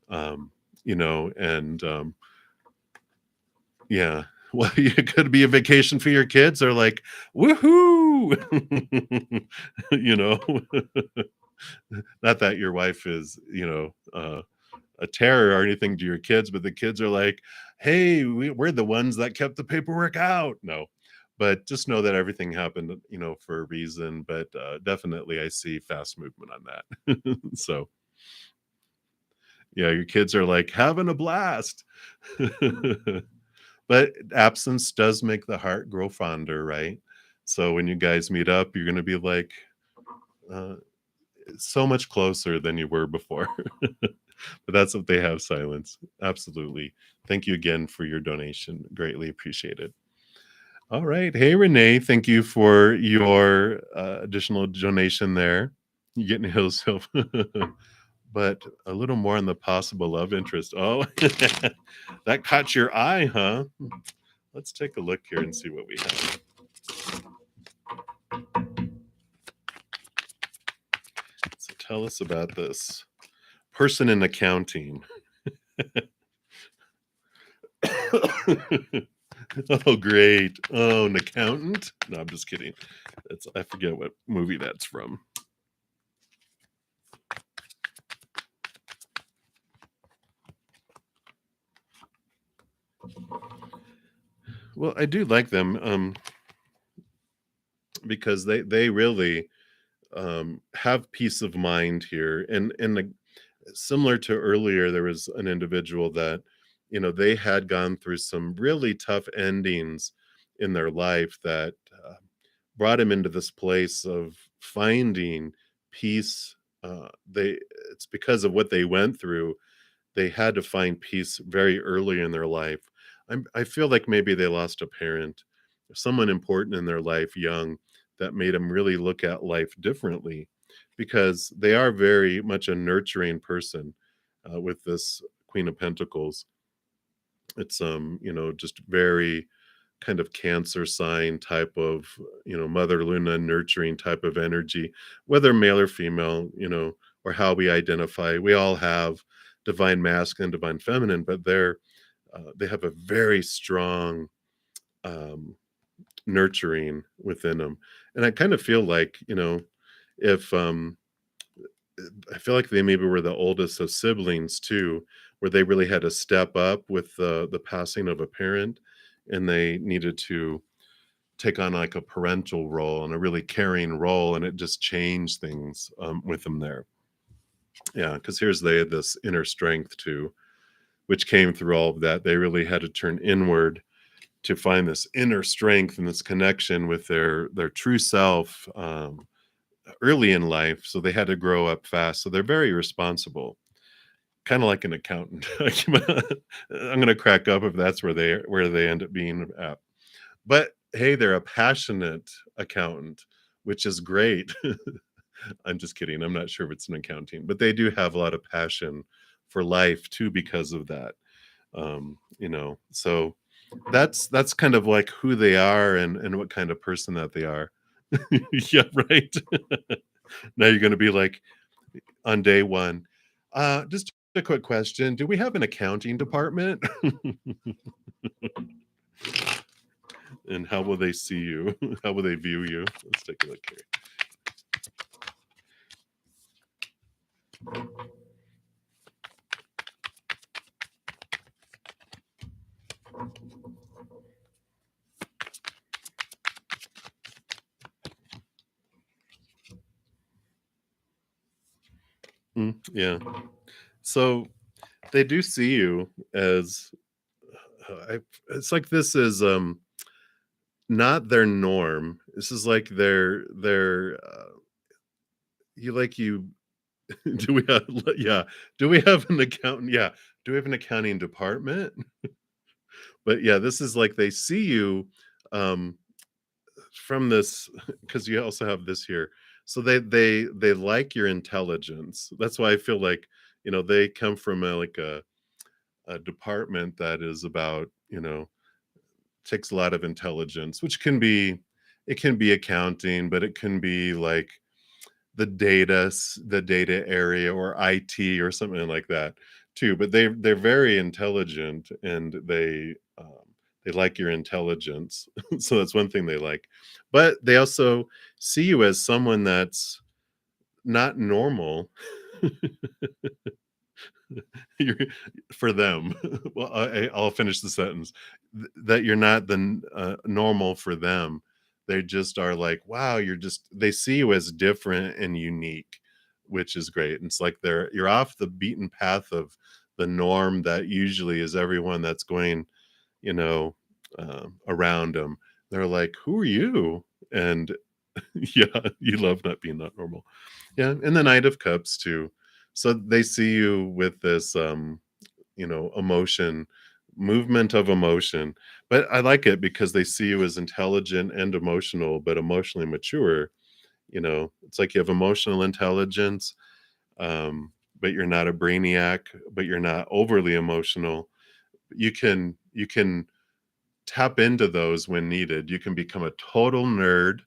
Um, and yeah, well, it could be a vacation for your kids, or like, woohoo, you know, not that your wife is, a terror or anything to your kids, but the kids are like, "Hey, we're the ones that kept the paperwork out." No, but just know that everything happened, for a reason. But definitely, I see fast movement on that. So yeah, your kids are like having a blast. But absence does make the heart grow fonder, right? So when you guys meet up, you're going to be like uh, so much closer than you were before. But that's if they have silence. Absolutely. Thank you again for your donation. Greatly appreciated. All right. Hey, Renee. Thank you for your additional donation there. You getting hills help. But a little more on the possible love interest. Oh, that caught your eye, huh? Let's take a look here and see what we have. So tell us about this person in accounting. Oh, great. Oh, an accountant? No, I'm just kidding. I forget what movie that's from. Well, I do like them because they really have peace of mind here, and similar to earlier, there was an individual that, they had gone through some really tough endings in their life that brought him into this place of finding peace. They It's because of what they went through. They had to find peace very early in their life. I feel like maybe they lost a parent, someone important in their life young, that made them really look at life differently, because they are very much a nurturing person with this Queen of Pentacles. It's just very kind of Cancer sign type of, Mother Luna nurturing type of energy, whether male or female, or how we identify. We all have divine masculine, divine feminine, but they have a very strong um, nurturing within them. And I kind of feel like, if I feel like they maybe were the oldest of siblings too, where they really had to step up with the passing of a parent, and they needed to take on like a parental role and a really caring role, and it just changed things with them there. Yeah, because here's they had this inner strength too, which came through all of that. They really had to turn inward to find this inner strength and this connection with their true self early in life. So they had to grow up fast. So they're very responsible, kind of like an accountant. I'm going to crack up if that's where they end up being at. But hey, they're a passionate accountant, which is great. I'm just kidding. I'm not sure if it's in accounting, but they do have a lot of passion for life too because of that. So that's kind of like who they are and what kind of person that they are. Yeah, right. Now you're going to be like on day one. Just a quick question. Do we have an accounting department? And how will they see you? How will they view you? Let's take a look here. Yeah. So they do see you as it's like this is not their norm. This is like their you like you do we have yeah, do we have an accountant? Yeah. Do we have an accounting department? But yeah, this is like they see you um from this because you also have this here. So they like your intelligence. That's why I feel like, they come from a department that is about, takes a lot of intelligence, which it can be accounting, but it can be like the data area or IT or something like that too. But they're very intelligent and they like your intelligence. So that's one thing they like. But they also see you as someone that's not normal. You're for them. Well, I'll finish the sentence. That you're not normal for them. They just are like, wow, they see you as different and unique, which is great. And it's like you're off the beaten path of the norm that usually is everyone that's going, you know, around them. They're like, who are you? And yeah, you love not being not normal. Yeah, and the Knight of Cups too. So they see you with this emotion, movement of emotion. But I like it because they see you as intelligent and emotional, but emotionally mature. It's like you have emotional intelligence, but you're not a brainiac, but you're not overly emotional. You can tap into those when needed. You can become a total nerd.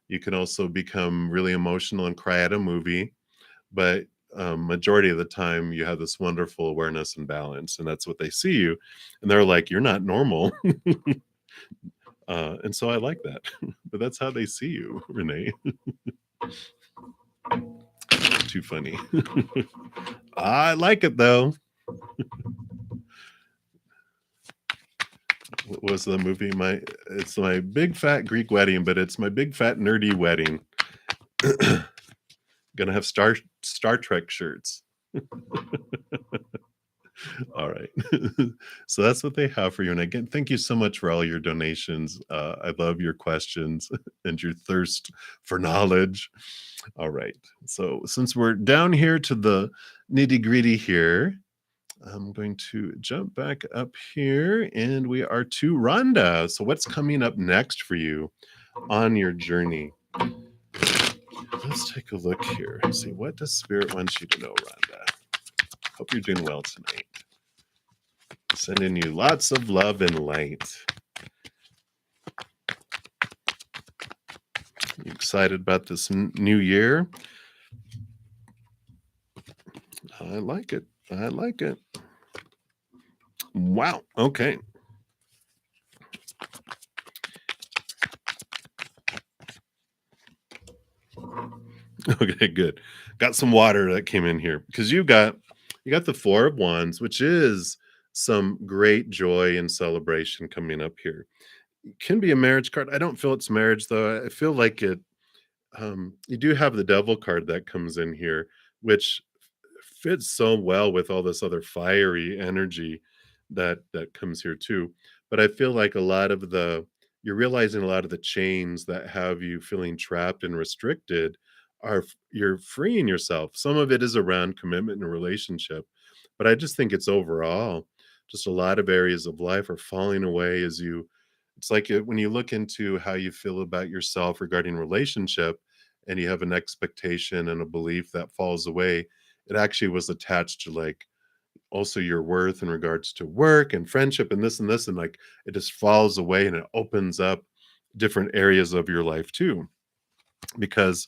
You can also become really emotional and cry at a movie, but majority of the time you have this wonderful awareness and balance, and that's what they see you, and they're like, "You're not normal," and so I like that. But that's how they see you, Renee. Too funny. I like it though. What was the movie? It's my big fat Greek wedding, but it's my big fat nerdy wedding. Gonna have Star Trek shirts. All right. So that's what they have for you. And again, thank you so much for all your donations. I love your questions and your thirst for knowledge. All right. So since we're down here to the nitty gritty here, I'm going to jump back up here and we are to Rhonda. So what's coming up next for you on your journey? Let's take a look here and see, what does Spirit want you to know, Rhonda? Hope you're doing well tonight. Sending you lots of love and light. You excited about this new year? I like it. I like it. Wow. Okay. Okay, good. Got some water that came in here because you got the Four of Wands, which is some great joy and celebration coming up here. It can be a marriage card. I don't feel it's marriage though. I feel like it you do have the Devil card that comes in here, which fits so well with all this other fiery energy that comes here too. But I feel like you're realizing a lot of the chains that have you feeling trapped and restricted you're freeing yourself. Some of it is around commitment and relationship, but I just think it's overall just a lot of areas of life are falling away as you It's like when you look into how you feel about yourself regarding relationship and you have an expectation and a belief that falls away, it actually was attached to like also your worth in regards to work and friendship and this and this. And like it just falls away and it opens up different areas of your life too. Because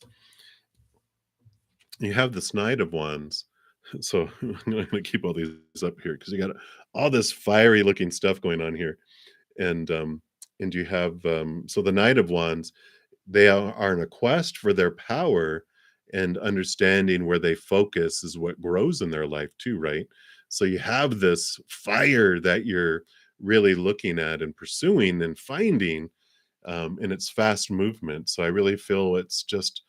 you have this Knight of Wands. So I'm going to keep all these up here because you got all this fiery looking stuff going on here. And you have so the Knight of Wands, they are in a quest for their power, and understanding where they focus is what grows in their life too, right? So you have this fire that you're really looking at and pursuing and finding, in its fast movement. So I really feel it's just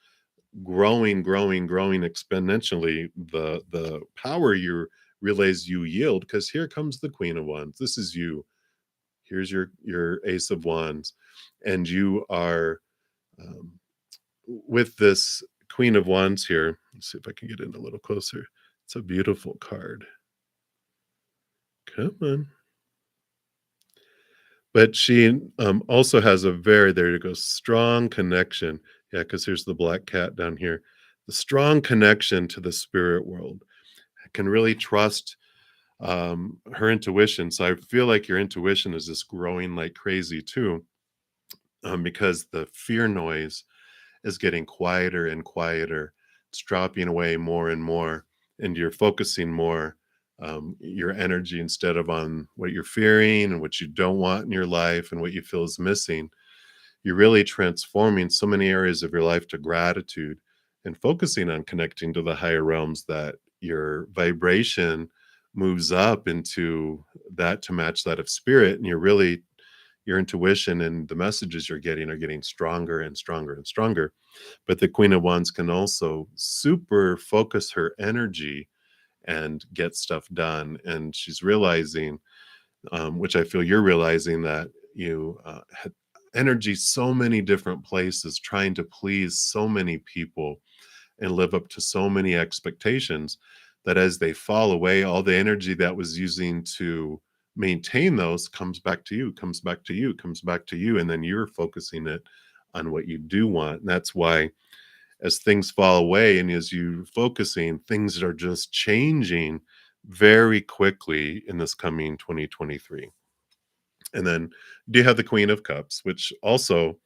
growing exponentially, the power you realize you yield, because here comes the Queen of Wands. This is you. Here's your Ace of Wands, and you are um, with this Queen of Wands here. Let's see if I can get in a little closer. It's a beautiful card. Come on. But she also has a very, there you go, strong connection. Yeah, because here's the black cat down here. The strong connection to the spirit world. I can really trust her intuition. So I feel like your intuition is just growing like crazy too, because the fear noise is getting quieter and quieter. It's dropping away more and more, and you're focusing more your energy instead of on what you're fearing and what you don't want in your life and what you feel is missing. You're really transforming so many areas of your life to gratitude and focusing on connecting to the higher realms, that your vibration moves up into that to match that of spirit. And you're really, your intuition and the messages you're getting are getting stronger and stronger and stronger. But the Queen of Wands can also super focus her energy and get stuff done. And she's realizing, which I feel you're realizing, that you had energy so many different places, trying to please so many people and live up to so many expectations, that as they fall away, all the energy that was using to maintain those comes back to you, comes back to you, comes back to you. And then you're focusing it on what you do want. And that's why as things fall away and as you focusing, things are just changing very quickly in this coming 2023. And then do you have the Queen of Cups, which also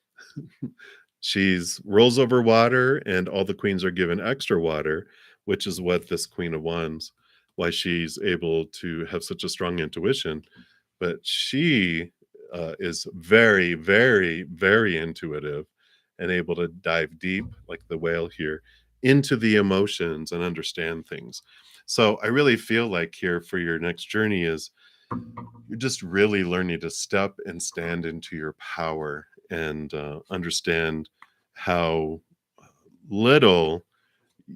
she's rolls over water, and all the queens are given extra water, which is what this Queen of Wands, why she's able to have such a strong intuition. But she is very, very, very intuitive and able to dive deep, like the whale here, into the emotions and understand things. So I really feel like here for your next journey is you're just really learning to step and stand into your power and understand how little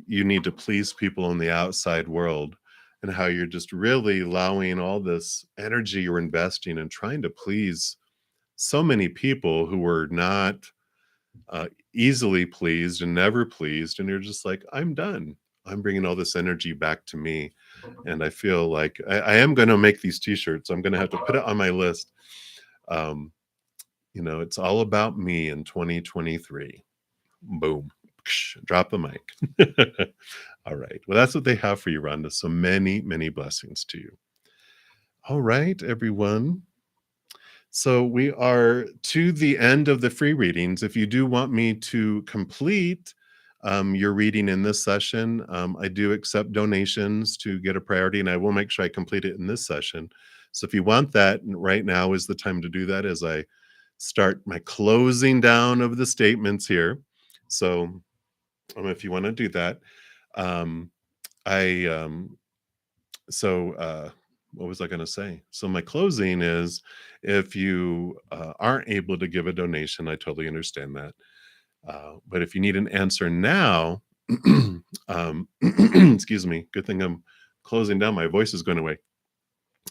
you need to please people in the outside world, and how you're just really allowing all this energy you're investing in trying to please so many people who were not easily pleased and never pleased. And you're just like, I'm done. I'm bringing all this energy back to me. And I feel like I am going to make these t-shirts. I'm going to have to put it on my list. Um, it's all about me in 2023. Boom. Drop the mic. All right. Well, that's what they have for you, Rhonda. So many, many blessings to you. All right, everyone. So we are to the end of the free readings. If you do want me to complete your reading in this session, I do accept donations to get a priority, and I will make sure I complete it in this session. So if you want that, right now is the time to do that as I start my closing down of the statements here. So if you want to do that, um, I what was I going to say? So my closing is, if you aren't able to give a donation, I totally understand that. But if you need an answer now, excuse me, good thing I'm closing down. My voice is going away.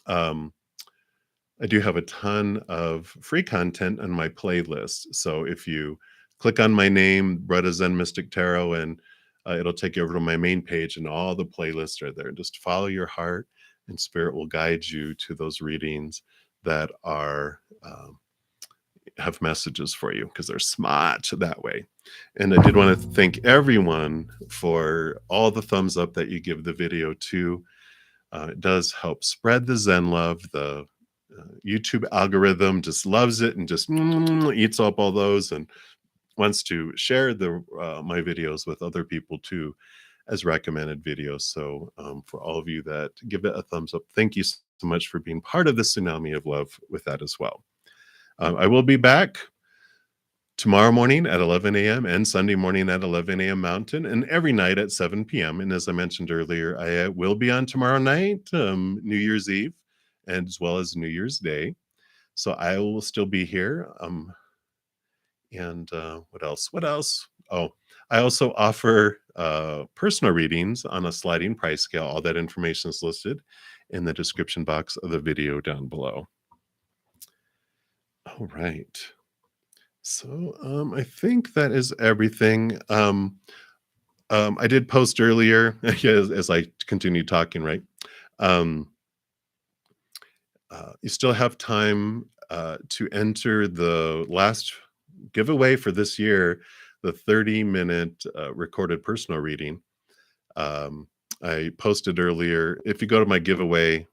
I do have a ton of free content on my playlist. So if you click on my name, Bretta Zen Mystic Tarot, and it'll take you over to my main page, and all the playlists are there. Just follow your heart, and spirit will guide you to those readings that are have messages for you because they're smart that way. And I did want to thank everyone for all the thumbs up that you give the video too. It does help spread the Zen love. The YouTube algorithm just loves it and just eats up all those and wants to share the my videos with other people too as recommended videos. So for all of you that give it a thumbs up, thank you so much for being part of the tsunami of love with that as well. I will be back tomorrow morning at 11 a.m. and Sunday morning at 11 a.m. Mountain, and every night at 7 p.m. And as I mentioned earlier, I will be on tomorrow night, New Year's Eve, and as well as New Year's Day. So I will still be here. And what else? What else? Oh, I also offer personal readings on a sliding price scale. All that information is listed in the description box of the video down below. All right. So I think that is everything. I did post earlier as I continue talking, right? You still have time to enter the last giveaway for this year, the 30-minute recorded personal reading. I posted earlier. If you go to my giveaway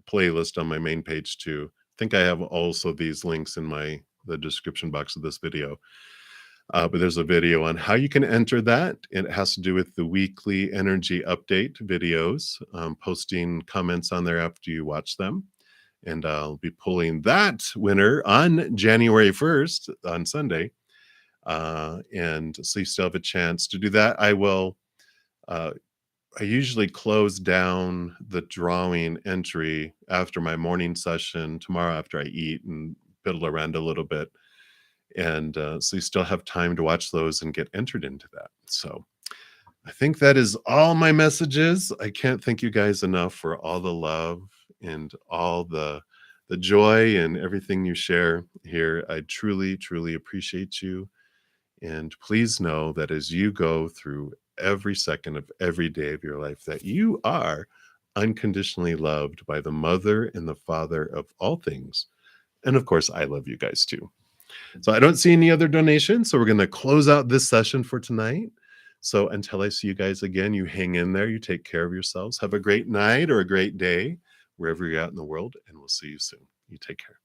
playlist on my main page too, I think I have also these links in the description box of this video. But there's a video on how you can enter that. It has to do with the weekly energy update videos, posting comments on there after you watch them. And I'll be pulling that winner on January 1st on Sunday. And so you still have a chance to do that. I usually close down the drawing entry after my morning session tomorrow after I eat and fiddle around a little bit. And so you still have time to watch those and get entered into that. So I think that is all my messages. I can't thank you guys enough for all the love and all the joy and everything you share here. I truly, truly appreciate you. And please know that as you go through every second of every day of your life, that you are unconditionally loved by the mother and the father of all things. And of course, I love you guys too. So I don't see any other donations. So we're going to close out this session for tonight. So until I see you guys again, you hang in there. You take care of yourselves. Have a great night or a great day, wherever you're at in the world. And we'll see you soon. You take care.